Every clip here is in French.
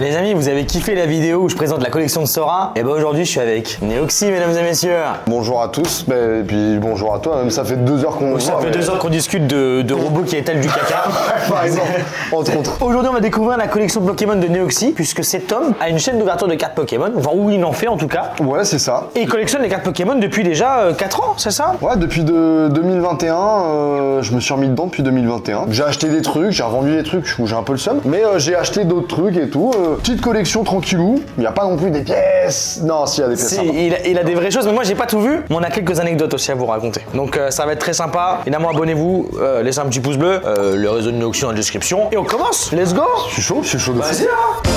Les amis, vous avez kiffé la vidéo où je présente la collection de Sora? Et bah aujourd'hui je suis avec Neoxy, mesdames et messieurs. Bonjour à tous, et puis bonjour à toi, même ça fait 2 heures qu'on... Ça fait 2 heures qu'on discute de robots qui étalent du caca. Par exemple, entre autres. Aujourd'hui on va découvrir la collection Pokémon de Neoxy, puisque cet homme a une chaîne d'ouverture de cartes Pokémon, enfin où il en fait en tout cas. Ouais, c'est ça. Et il collectionne les cartes Pokémon depuis déjà 4 ans, c'est ça? Ouais, depuis 2021, je me suis remis dedans depuis 2021. J'ai acheté des trucs, j'ai revendu des trucs où j'ai un peu le seum, mais j'ai acheté d'autres trucs et tout. Petite collection tranquillou, il n'y a pas non plus des pièces. Non, si, il y a des pièces. Si, il a des vraies choses, mais moi j'ai pas tout vu, mais on a quelques anecdotes aussi à vous raconter. Donc ça va être très sympa. Évidemment, abonnez-vous, laissez un petit pouce bleu, le réseau de Neoxy en description. Et on commence, let's go! Je suis chaud de Vas-y, fou. hein.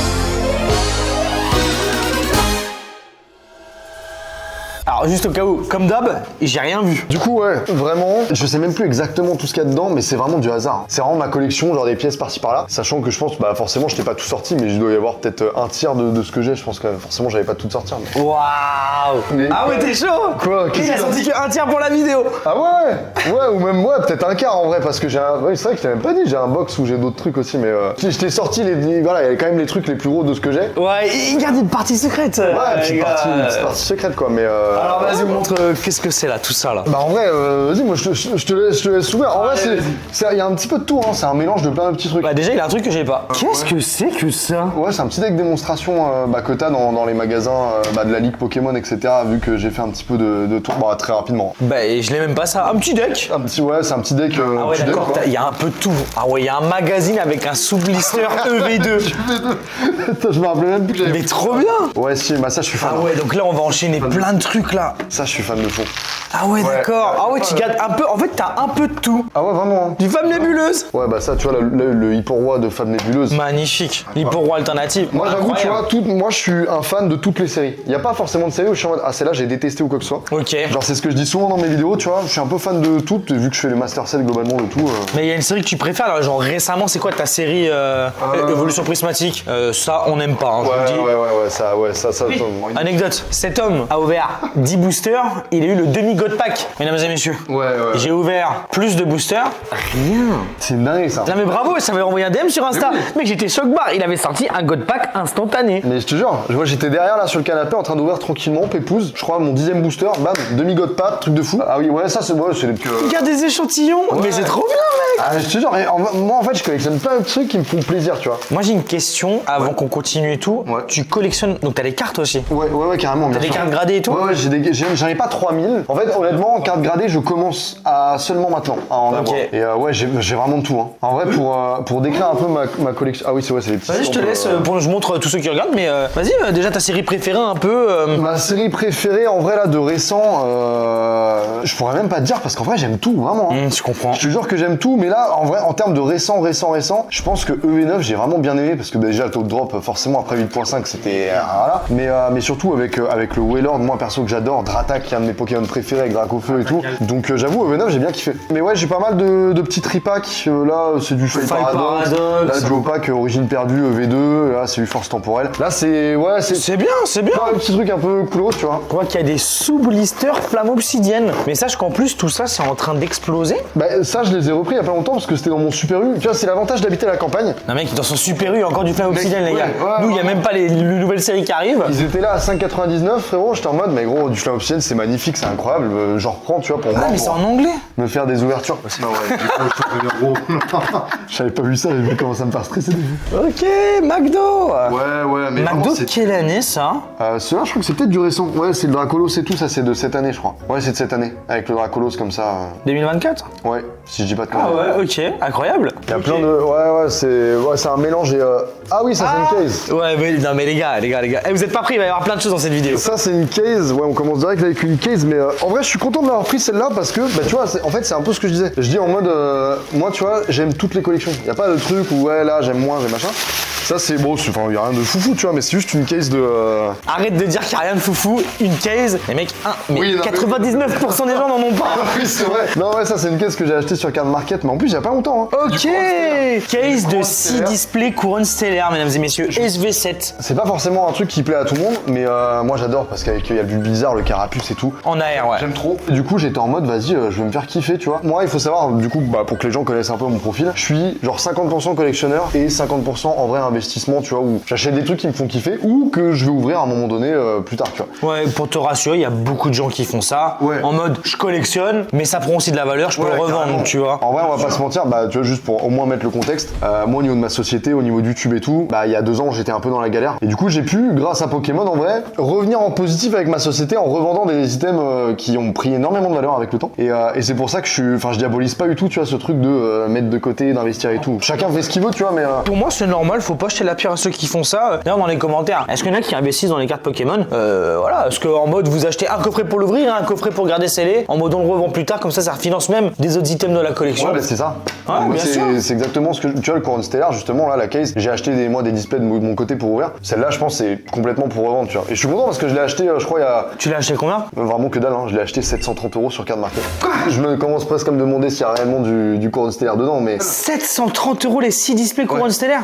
Alors juste au cas où, comme d'hab, j'ai rien vu. Du coup, ouais, vraiment, je sais même plus exactement tout ce qu'il y a dedans, mais c'est vraiment du hasard. C'est vraiment ma collection, genre des pièces par-ci par-là. Sachant que je pense, bah forcément, je t'ai pas tout sorti, mais il doit y avoir peut-être un tiers de ce que j'ai. Je pense que forcément, j'avais pas tout sortir. Mais... Waouh! Mais- Ah ouais, t'es chaud! Quoi? Il a sorti qu'un tiers pour la vidéo! Ah ouais, ou même ouais, peut-être un quart en vrai, parce que j'ai un... Ouais, c'est vrai que je t'ai même pas dit, j'ai un box où j'ai d'autres trucs aussi, mais je t'ai sorti voilà, il y a quand même les trucs les plus gros de ce que j'ai. Ouais, il garde une partie secrète! Ouais, une petite partie secrète quoi, mais Alors vas-y, montre qu'est-ce que c'est là, tout ça là. Bah en vrai, vas-y, moi je te laisse ouvrir. En vrai, il y a un petit peu de tout, hein. C'est un mélange de plein de petits trucs. Bah déjà, il a un truc que j'ai pas. Qu'est-ce que c'est que ça? Ouais, c'est un petit deck démonstration que t'as dans les magasins de la Ligue Pokémon, etc. Vu que j'ai fait un petit peu de tour, bah très rapidement. Bah et je l'ai même pas ça. Un petit deck? Ouais, c'est un petit deck. Ah ouais, petit deck, d'accord, quoi. il y a un peu de tout. Ah ouais, il y a un magazine avec un sous-blister EV2. Attends, je me rappelais même plus que j'avais. Mais trop bien! Ouais, si, bah ça je suis fan. Ah ouais, donc là on va enchaîner plein de trucs là. Ça je suis fan de fond. Ah ouais, d'accord. Ah ouais, tu gardes un peu. En fait, t'as un peu de tout. Ah ouais, vraiment. Hein. Du Femme Nébuleuse. Ouais, bah ça, tu vois, le Hippo-Roi de Femme Nébuleuse. Magnifique. L'Hippo-Roi alternative. Moi, j'avoue, tu Incroyable. vois, moi, je suis un fan de toutes les séries. Il y a pas forcément de série où je suis en mode, ah, celle-là, j'ai détesté ou quoi que ce soit. Ok. Genre, c'est ce que je dis souvent dans mes vidéos, tu vois. Je suis un peu fan de toutes, vu que je fais les master sets globalement de tout. Mais il y a une série que tu préfères, là, genre récemment, c'est quoi ta série Évolution Prismatique? Ça, on n'aime pas, hein, je vous le dis. Ça. Anecdote, cet homme a ouvert 10 boosters, il a eu le demi-God Pack, mesdames et messieurs. Ouais. J'ai ouvert plus de boosters, rien. C'est dingue, ça. Non mais bravo, ça m'avait envoyé un DM sur Insta. Mec, j'étais choc barre, il avait sorti un God Pack instantané. Mais je te jure, j'étais derrière là sur le canapé en train d'ouvrir tranquillement, pépouze. Je crois mon 10e booster, bam, demi-God Pack, truc de fou. Ah oui, ouais, ça c'est les petits. Il y a des échantillons, mais c'est trop bien, mec. Ah, je te jure, moi en fait, je collectionne plein de trucs qui me font plaisir, tu vois. Moi j'ai une question avant qu'on continue et tout. Ouais. Tu collectionnes, donc t'as les cartes aussi. Ouais, carrément. T'as des cartes gradées et tout. Ouais, j'en ai pas 3000. En fait, honnêtement, en carte gradée, je commence à seulement maintenant à en avoir. Et ouais, j'ai vraiment de tout. Hein. En vrai, pour décrire un peu ma collection. Ah oui, c'est les petits. Vas-y, je te laisse, je montre tous ceux qui regardent, mais vas-y, déjà ta série préférée un peu. Ma série préférée, en vrai, là, de récent, je pourrais même pas te dire parce qu'en vrai, j'aime tout, vraiment. Hein. Je comprends. Je te jure que j'aime tout, mais là, en vrai, en termes de récent, je pense que EV9, j'ai vraiment bien aimé parce que déjà, le top drop, forcément, après 8.5, c'était. Voilà. Mais surtout, avec le Wailord, moi, perso, que j'adore, Dratak, qui est un de mes Pokémon préférés avec Dracofeu et tout. Donc, j'avoue, EV9, j'ai bien kiffé. Mais ouais, j'ai pas mal de petits tripacks. Là, c'est du Fight Paradox. Là, Duo Pack, Origine perdue, EV2. Là, c'est du Force temporelle. Là, c'est. Ouais, C'est bien, c'est bien. un petit truc un peu cool, tu vois. Je vois qu'il y a des sous-blisters flamme obsidienne. Mais sache qu'en plus, tout ça, c'est en train d'exploser. Bah, ça, je les ai repris il y a pas longtemps parce que c'était dans mon Super U. Tu vois, c'est l'avantage d'habiter à la campagne. Non, mec, dans son Super U, il y a encore du flamme obsidienne, les gars. ouais, Nous, il y a même pas les nouvelles séries qui arrivent. Ils étaient là à 5,99, frérot. J'étais en mode, mais gros, du flamme obsidienne, c'est magnifique, c'est incroyable. J'en reprends, tu vois, pour moi. Ah, mais c'est en anglais. Me faire des ouvertures. J'avais pas vu ça, j'ai vu comment ça me faire stresser. Ok, McDo. Ouais, mais McDo, quelle année ça? Celui-là, je crois que c'est peut-être du récent. Ouais, c'est le Dracolos et tout, ça c'est de cette année, je crois. Ouais, c'est de cette année, avec le Dracolos comme ça. 2024? Ouais, si je dis pas de Ah conneries. ouais, ok, incroyable. Il y a plein de. Ouais, c'est un mélange et. Ah oui, ça c'est une case. Ouais, mais non, mais les gars. Eh, vous êtes pas pris, il va y avoir plein de choses dans cette vidéo. Ça c'est une case, ouais on commence direct avec une case, mais en vrai je suis content de l'avoir pris celle-là parce que bah tu vois en fait c'est un peu ce que je disais. Je dis en mode moi tu vois j'aime toutes les collections. Y a pas de truc où ouais là j'aime moins, j'aime machin. Ça c'est bon, enfin y a rien de foufou tu vois, mais c'est juste une case de. Arrête de dire qu'il n'y a rien de foufou, une case. Les mecs, mais Oui, non, 99% des gens n'en ont pas. Oui c'est vrai. Non ouais ça c'est une case que j'ai acheté sur Card Market, mais en plus il y a pas longtemps. Hein. Ok. Case de 6 displays couronne stellaire, mesdames et messieurs. SV7. C'est pas forcément un truc qui plaît à tout le monde, mais moi j'adore parce qu'il y a du bizarre, le carapuce et tout. En AR, ouais. J'aime trop. Et du coup j'étais en mode vas-y, je vais me faire kiffer, tu vois. Moi il faut savoir, du coup, bah, pour que les gens connaissent un peu mon profil, je suis genre 50% collectionneur et 50% en vrai investissement, tu vois, où j'achète des trucs qui me font kiffer ou que je vais ouvrir à un moment donné plus tard, tu vois. Ouais, pour te rassurer, il y a beaucoup de gens qui font ça. Ouais. En mode, je collectionne, mais ça prend aussi de la valeur, je peux le revendre, carrément. tu vois. En vrai, on va pas se mentir, bah, tu vois, juste pour au moins mettre le contexte, moi, au niveau de ma société, au niveau de YouTube et tout, bah, il y a 2 ans, j'étais un peu dans la galère. Et du coup, j'ai pu, grâce à Pokémon, en vrai, revenir en positif avec ma société en revendant des items qui ont pris énormément de valeur avec le temps. Et c'est pour ça que je diabolise pas du tout, tu vois, ce truc de mettre de côté, d'investir et tout. Chacun fait ce qu'il veut, tu vois, mais. Pour moi, c'est normal, faut pas jeter la pierre à ceux qui font ça. D'ailleurs, dans les commentaires, est-ce qu'il y en a qui investissent dans les cartes Pokémon? Voilà, est-ce qu'en mode vous achetez un coffret pour l'ouvrir, un coffret pour garder scellé, en mode on le revend plus tard, comme ça refinance même des autres items de la collection. Ouais, bah c'est ça. Ouais, Moi, bien sûr. c'est exactement ce que. Tu vois, le Couronne Stellaire, justement, là, la case, j'ai acheté des displays de mon côté pour ouvrir. Celle-là, je pense, c'est complètement pour revendre, tu vois. Et je suis content parce que je l'ai acheté, je crois, il y a. Tu l'as acheté combien? Vraiment que dalle, hein. Je l'ai acheté 730 € sur carte marquée. Je me commence presque à me demander s'il y a réellement du Couronne Stellaire dedans, mais. 730 € les 6 displays Couronne Stellaire?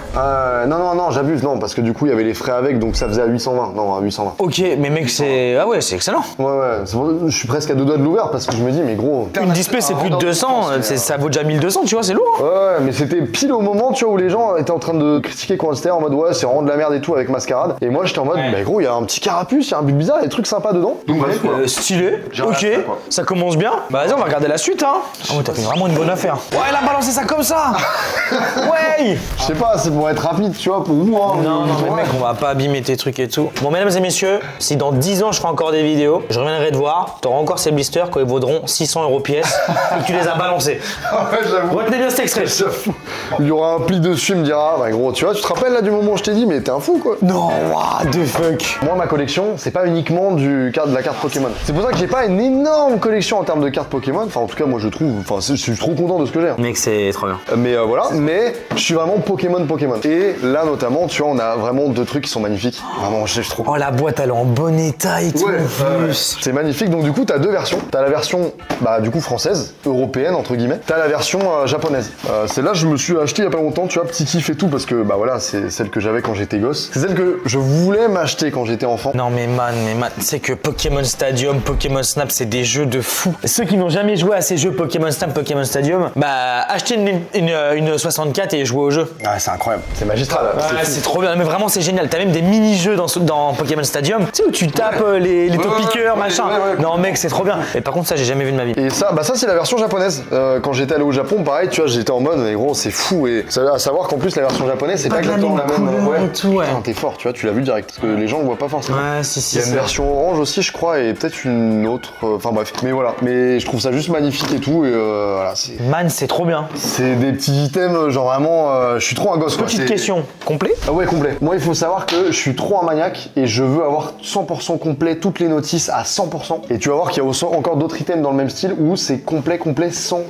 Non, j'abuse, non, parce que du coup, il y avait les frais avec, donc ça faisait à 820. Non, à 820. Ok, mais mec, c'est. Ah ouais, c'est excellent. Ouais, je suis presque à 2 doigts de l'ouvrir parce que je me dis, mais gros. Une display, c'est plus de 200, ça vaut déjà 1200, tu vois, c'est lourd. Hein. Ouais, mais c'était pile au moment, tu vois, où les gens étaient en train de critiquer Couronne Stellaire en mode ouais, c'est vraiment de la merde et tout avec Mascarade. Et moi, j'étais en mode, bah gros, il y a un petit carapuce, il y a un but bizarre, il y a des trucs sympas dedans. Donc, bref, quoi. Stylé, J'ai ok, rien à faire, quoi. ça commence bien. Bah vas-y, on va regarder la suite, hein. Ah ouais, t'as fait vraiment une bonne affaire. Ouais, elle a balancé ça comme ça. Ouais. Je sais pas, c'est pour être rapide, tu vois, pour moi. Non, mais mec, on va pas abîmer tes trucs et tout. Bon, mesdames et messieurs, si dans 10 ans je ferai encore des vidéos, je reviendrai te voir, t'auras encore ces blisters quand ils vaudront 600 € pièce et que tu les as balancés. Ouais, j'avoue. Retenez bien cet extrait. Il y aura un pli dessus, il me dira, bah gros, tu vois, tu te rappelles là du moment où je t'ai dit, mais t'es un fou quoi. Non, what the fuck. Moi, ma collection, c'est pas uniquement de la carte Pokémon. C'est pour ça que j'ai pas une énorme collection en termes de cartes Pokémon. Enfin, en tout cas, moi, je trouve. Enfin, je suis trop content de ce que j'ai. Mec, c'est trop bien. Mais voilà. Mais je suis vraiment Pokémon. Et là, notamment, tu vois, on a vraiment 2 trucs qui sont magnifiques. Vraiment, je trouve. Oh, la boîte, elle est en bon état et tout. Ouais, en plus. c'est magnifique. Donc du coup, t'as 2 versions. T'as la version, bah du coup française, européenne entre guillemets. T'as la version japonaise. Celle-là, je me suis acheté il y a pas longtemps. Tu vois, petit kiff et tout parce que bah voilà, c'est celle que j'avais quand j'étais gosse. C'est celle que je voulais m'acheter quand j'étais enfant. Non mais man, c'est que Pokémon Stadium, Pokémon Snap, c'est des jeux de fou. Ceux qui n'ont jamais joué à ces jeux Pokémon Snap, Pokémon Stadium, bah achetez une 64 et jouez au jeu. Ah, c'est incroyable. C'est magistral. Ouais, c'est trop bien, mais vraiment c'est génial. T'as même des mini-jeux dans Pokémon Stadium, tu sais où tu tapes les top-piqueurs, machin. ouais. Non mec, c'est trop bien. Et par contre ça j'ai jamais vu de ma vie. Et ça, bah ça c'est la version japonaise. Quand j'étais allé au Japon, pareil, tu vois, j'étais en mode, mais gros, c'est fou. Et ça à savoir qu'en plus la version japonaise, c'est pas exactement la même. couleur et tout, ouais. Putain, t'es fort, tu vois, tu l'as vu direct. Parce que les gens le voient pas forcément. Ouais, si. Il y a une version orange aussi, je crois, et peut-être une autre. Enfin bref. Mais voilà. Mais je trouve ça juste magnifique et tout. Et voilà, c'est. Man, c'est trop bien. C'est des petits items, genre vraiment. Je suis trop un gosse, quoi. Petite C'est- question, complet? Ah ouais, complet. Moi, il faut savoir que je suis trop un maniaque et je veux avoir 100% complet, toutes les notices à 100%. Et tu vas voir qu'il y a aussi encore d'autres items dans le même style où c'est complet, 100%.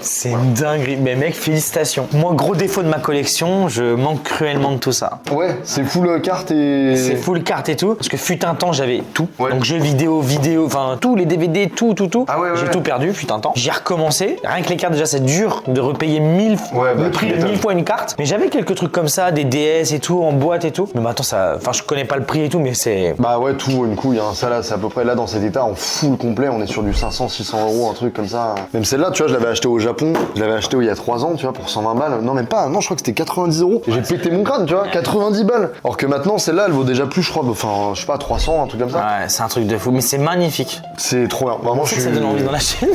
C'est une dinguerie. Mais mec, félicitations. Moi, gros défaut de ma collection, je manque cruellement de tout ça. Ouais, c'est full carte et. C'est full carte et tout. Parce que fut un temps, j'avais tout. Ouais. Donc jeux vidéo, enfin tous les DVD, tout. Ah ouais, J'ai ouais. tout perdu, fut un temps. J'ai recommencé. Rien que les cartes, déjà, c'est dur de repayer 1000 Ouais, bah, le prix tu de m'étonnes. 1000 fois une carte. Mais j'avais quelques trucs comme ça, des DS et tout, en boîte et tout. Mais maintenant, ça. Enfin, je connais pas le prix et tout, mais c'est. Bah ouais, tout, une couille, hein. Ça là, c'est à peu près là dans cet état, en full complet, on est sur du 500-600 €, un truc comme ça. Même celle-là, tu vois, je l'avais acheté au Japon, je l'avais acheté il y a 3 ans, tu vois, pour 120 balles. Non, même pas, non, je crois que c'était 90 €. Et j'ai pété mon crâne, tu vois, 90 balles. Alors que maintenant, celle-là, elle vaut déjà plus, je crois, enfin, je sais pas, 300, un truc comme ça. Ouais, c'est un truc de fou. Mais c'est magnifique. C'est trop bien, vraiment, C'est je que ça suis. donne envie dans la chaîne.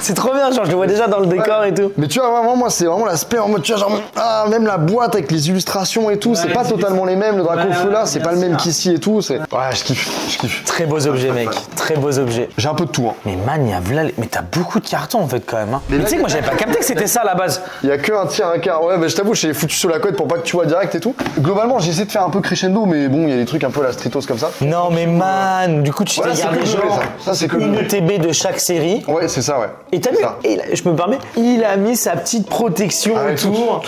C'est trop bien, genre, je le vois déjà dans le décor et tout. Mais tu vois, vraiment, moi, c'est vraiment l'aspect en mode, tu vois, genre, même la boîte avec les illustrations et tout, c'est pas totalement les mêmes. Le Draco là, c'est pas le même qu'ici et tout. C'est. Ouais, je kiffe. Très beaux objets, mec. Très beaux objets. J'ai un peu de tout, hein. Mais man, mais t'as beaucoup de cartons en fait quand même. Hein. Mais là, tu sais que moi j'avais pas capté que c'était ça à la base. Il y a que un tiers, un quart. Ouais, mais je t'avoue, je l'ai foutu sur la couette pour pas que tu vois direct et tout. Globalement, j'ai essayé de faire un peu crescendo, mais bon, il y a des trucs un peu à la Stritos comme ça. Non mais man, du coup tu t'es Ouais, c'est gardé que le genre bleu, ça, c'est que le une bleu. ETB de chaque série. Ouais, c'est ça, ouais. Et t'as C'est vu, ça. et là, je me permets, il a mis sa petite protection Ah ouais, autour.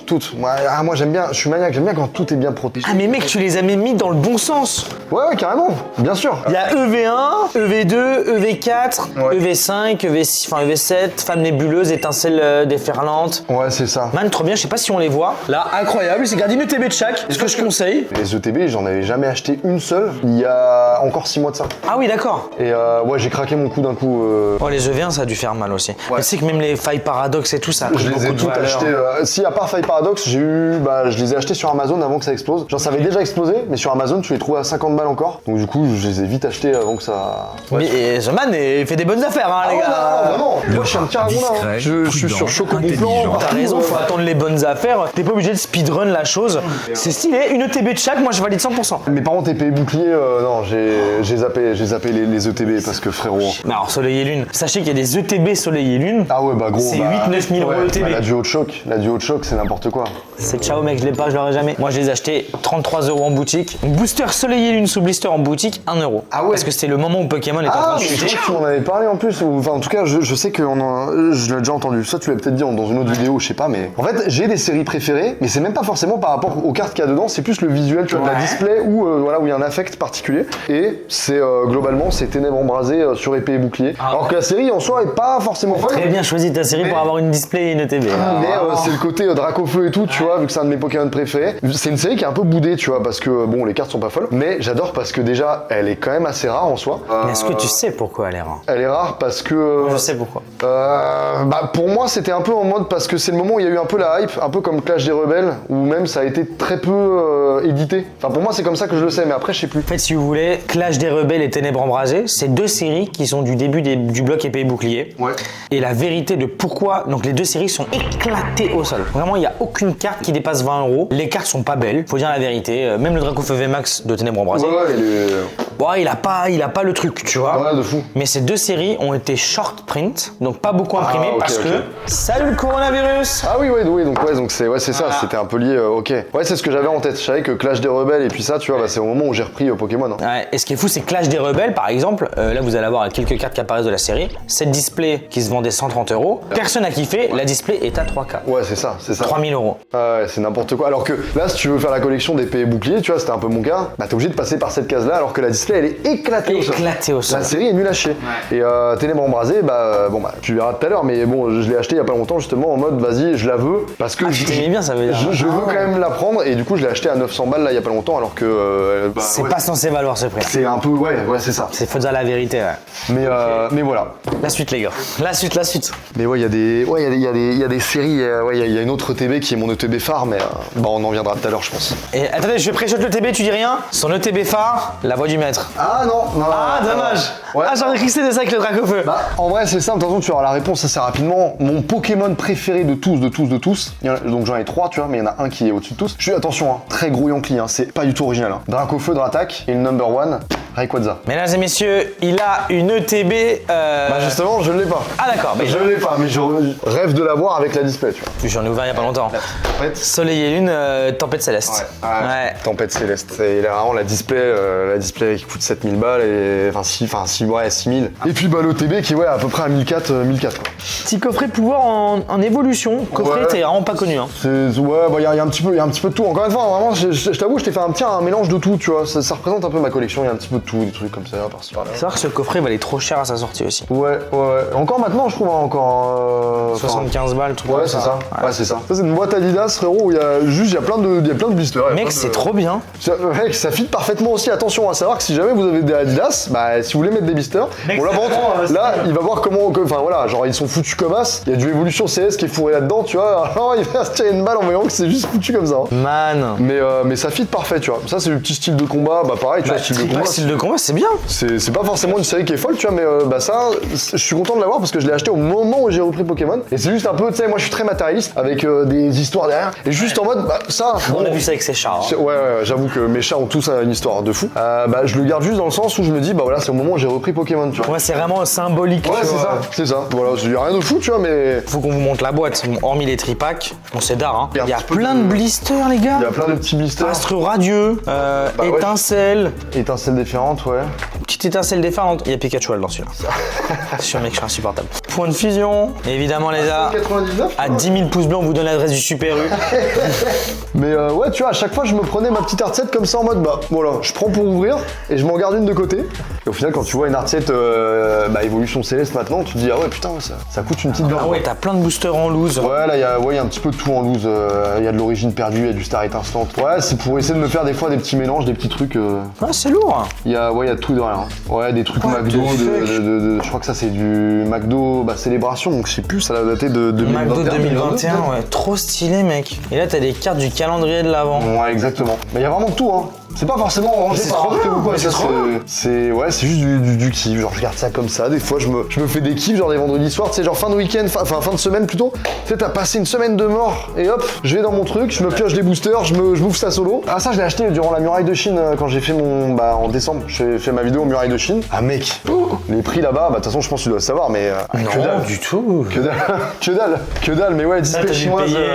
tout. Moi, j'aime bien, je suis maniaque, j'aime bien quand tout est bien protégé. Ah mais mec, tu les as même mis dans le bon sens. Ouais, carrément, bien sûr. Il y a EV1, EV2, EV4, Ouais. EV5, EV6, enfin EV7, femme nébuleuse, étincelle déferlante. Ouais, c'est ça. Man, trop bien, je sais pas si on les voit. Là, incroyable, c'est gardé une ETB de chaque, ce que je conseille. Les ETB, j'en avais jamais acheté une seule il y a encore 6 mois de ça. Ah oui, d'accord. Et ouais, j'ai craqué mon coup d'un coup. Oh, les EV1, ça a dû faire mal aussi. Mais tu sais que même les failles paradoxes et tout, ça a pris Je les beaucoup ai de toutes valeur. achetées. Si à part Faille Paradox, j'ai eu. Bah, je les ai achetés sur Amazon avant que ça explose. Genre, ça avait déjà explosé, mais sur Amazon, tu les trouves à 50 balles encore. Donc, du coup, je les ai vite achetés avant que ça. Mais et The Man il fait des bonnes affaires, hein, les gars. Non, vraiment. Moi, je suis un petit ragondin. Hein. Discret, Je suis sur prudent, Choco Bon intelligent. Plan. T'as raison, faut attendre les bonnes affaires. T'es pas obligé de speedrun la chose. C'est stylé, une ETB de chaque, moi je valide 100%. Mais par contre, épée bouclier, non, j'ai zappé les ETB parce que frérot. Mais alors, Soleil et Lune, sachez qu'il y a des ETB Soleil et Lune. Ah ouais, bah gros. C'est bah, 8-9 000 euros ETB. Bah, la duo de choc, c'est n'importe quoi. C'est ciao mec, je l'ai pas, je l'aurai jamais. Moi je les ai achetés 33 € en boutique. Booster Soleil et Lune sous blister en boutique, 1 €. Ah ouais. Parce que c'était le moment où Pokémon était en train de Mais je chuter. crois que tu m'en avais parlé en plus. Enfin, en tout cas, je sais que je l'ai déjà entendu. Ça, tu l'as peut-être dit dans une autre vidéo, je sais pas. Mais en fait, j'ai des séries préférées, mais c'est même pas forcément par rapport aux cartes qu'il y a dedans. C'est plus le visuel, tu vois, de la Ouais. display où voilà, où il y a un affect particulier. Et c'est globalement, c'est Ténèbres embrasées sur épée et bouclier. Alors que la série en soi est pas forcément folle. Très bien choisi ta série pour avoir une display et une ETB. Mais c'est le côté Dracofeu et tout, tu vois, vu que c'est un de mes Pokémon préférés. C'est une série qui est un peu boudée, tu vois, parce que bon, les cartes sont pas folles. Mais j'adore parce que déjà, elle est quand même assez rare en soi. Mais est-ce que tu sais pourquoi elle est rare? Elle est rare parce que. Je sais pourquoi. Bah pour moi c'était un peu en mode parce que c'est le moment où il y a eu un peu la hype, un peu comme Clash des Rebelles, où même ça a été très peu édité. Enfin pour moi c'est comme ça que je le sais, mais après je sais plus. En fait, si vous voulez, Clash des Rebelles et Ténèbres embrasées, c'est deux séries qui sont du début du bloc épée et bouclier. Ouais. Et la vérité de pourquoi, donc les deux séries sont éclatées au sol. Vraiment, il n'y a aucune carte qui dépasse 20 €. Les cartes sont pas belles, faut dire la vérité. Même le Dracofeu VMAX de Ténèbres embrasées, bon, il a pas le truc, tu vois. Ouais, de fou. Mais ces deux séries ont été short print, donc pas beaucoup imprimées ok, parce ok. que salut le coronavirus. Ah oui, donc c'est ça, c'était un peu lié, ok. Ouais, c'est ce que j'avais en tête. Je savais que Clash des Rebelles et puis ça, tu vois, bah, c'est au moment où j'ai repris Pokémon. Hein. Ouais, et ce qui est fou, c'est Clash des Rebelles, par exemple. Là, vous allez avoir quelques cartes qui apparaissent de la série. Cette display qui se vendait 130 €. Personne n'a kiffé. La display est à 3K. Ouais, c'est ça. 3000 €. Ah ouais, c'est n'importe quoi. Alors que là, si tu veux faire la collection d'épées et boucliers, tu vois, c'était un peu mon cas, bah t'es obligé de passer par cette case-là, alors que la display, elle est éclatée au sol. Éclaté au sol. La série est nulle à chier. Et Ténèbres embrasées, bon bah tu verras tout à l'heure, mais bon, je l'ai acheté il y a pas longtemps justement en mode vas-y, je la veux parce que t'aimais bien, ça veut dire. je veux quand même la prendre et du coup je l'ai acheté à 900 balles là il y a pas longtemps alors que C'est ouais, pas censé valoir ce prix. c'est un peu ouais c'est ça. Faut dire la vérité. Ouais. Mais voilà. La suite, les gars. La suite. Mais ouais, il y a des séries, il y a une autre ETB qui est mon ETB phare, mais bah on en viendra tout à l'heure je pense. Et attendez, je vais pré-shot le TB, tu dis rien? Son ETB phare, la voix du maître. Ah non. Ah, dommage. Ouais. Ah, j'en ai cru que c'était ça avec le Dracofeu. Bah, en vrai, c'est simple, de toute façon, tu auras la réponse assez rapidement. Mon Pokémon préféré de tous, donc j'en ai 3, tu vois, mais il y en a un qui est au-dessus de tous. Je suis, attention, hein, très gros Yankee, hein, c'est pas du tout original. Hein. Dracofeu, Dratak, et le number 1, Rayquaza. Mesdames et messieurs, il a une ETB. Bah, justement, je l'ai pas. Ah, d'accord. Mais Je l'ai pas, mais je rêve de l'avoir avec la display, tu vois. j'en ai ouvert il y a pas longtemps. Soleil et Lune, Tempête Céleste. Ouais. Tempête Céleste. Et là, vraiment, la display qui coûte 7000 balles, et enfin, 6000. Et puis, bah, l'ETB qui, ouais, à peu près à 1004. Quoi. Petit coffret pouvoir en évolution. Coffret, Ouais. t'es vraiment pas connu. Hein. Ouais, bah, il y a un petit peu de tout. Encore une fois, vraiment, je t'avoue, je t'ai fait un mélange de tout, tu vois. Ça représente un peu ma collection, il y a un petit peu de tout, des trucs comme ça, par-ci par-là. C'est vrai que ce coffret valait trop cher à sa sortie aussi. Ouais. Encore maintenant, je trouve, hein, encore. 75 balles, truc Ouais, comme c'est ça. Ouais. Ouais, c'est ça. Ça, c'est une boîte Adidas, frérot, où il y a plein de blisters. il y a Mec, plein de- c'est trop bien. Mec, ça fit parfaitement aussi. Attention à savoir que si jamais vous avez des Adidas, bah si vous voulez mettre des blisters, Mec, bon là c'est par contre, vraiment, là il va voir comment, enfin voilà, genre ils sont foutus comme as. Il y a du Evolution CS qui est fourré là-dedans, tu vois. Alors il va se tirer une balle en voyant que c'est juste foutu comme ça. Hein. Man. Mais ça fit parfait, tu vois. Ça c'est le petit style de combat, bah pareil, tu vois, style de combat. Style de combat, c'est bien. C'est pas forcément une série qui est folle, tu vois, mais bah ça, je suis content de l'avoir parce que je l'ai acheté au moment où j'ai repris Pokémon. Et c'est juste un peu, tu sais, moi je suis très matérialiste avec des histoires derrière. Et juste en mode, bah ça. On a bon, vu ça avec ses chats. hein. Ouais, j'avoue que mes chats ont tous une histoire de fou. Bah, je le garde juste dans le sens où je me dis, bah voilà, c'est au moment où j'ai repris Pokémon, tu vois. Ouais, c'est vraiment symbolique. Ouais, tu c'est vois. ça, c'est ça. Voilà, il y a rien de fou, tu vois, mais Faut qu'on vous montre la boîte. Bon, hormis les tripacks, on c'est d'art. Hein. Il y a un Il y a petit peu plein de blisters, les gars. il y a plein de petits blisters. Astre radieux, ouais. étincelle, Étincelles différentes, ouais. petite étincelle déferlante. Il y a Pikachu là-dedans celui-là. Sur mec, je suis insupportable. Point de fusion, évidemment les gars. 99 À 10 000 pouces bleus, on vous donne l'adresse du Super U. Mais ouais, tu vois, à chaque fois, je me prenais ma petite hardset comme ça en mode, bah voilà, je prends pour ouvrir et je m'en garde une de côté. Et au final, quand tu vois une hardset Evolution Céleste maintenant, tu te dis, ah ouais, putain, ça coûte une petite blinde. Ah ouais, t'as plein de boosters en loose. Ouais, là, il y a un petit peu de tout en loose. Il y a de l'origine perdue, il y a du Starite Instant. Ouais, c'est pour essayer de me faire des fois des petits mélanges, des petits trucs. Ah, c'est lourd. Il y a tout derrière. Hein. Ouais, des trucs What McDo, the fuck je crois que ça c'est du McDo célébration, donc je sais plus, ça a daté de 2021. McDo 2021, ouais, trop stylé, mec. Et là, t'as des cartes du calendrier de l'avant. Ouais, exactement. Mais il y a vraiment de tout, hein. C'est pas forcément rangé c'est par trop marque bien, ou quoi, mais ça, c'est trop bien. c'est juste du kiff. Genre, je regarde ça comme ça. Des fois, je me fais des kiffs, genre des vendredis soirs, tu sais, genre fin de week-end, enfin fin de semaine plutôt. Tu sais, t'as passé une semaine de mort et hop, je vais dans mon truc, je me pioche les boosters, je bouffe ça solo. Ah, ça, je l'ai acheté durant la muraille de Chine quand j'ai fait mon. Bah, en décembre, j'ai fait ma vidéo muraille de Chine. Ah, mec, les prix là-bas, bah, de toute façon, je pense que tu dois le savoir, mais. Que dalle. du tout. Que dalle. Que dalle, mais ouais, display T'as dû chinoise. payer,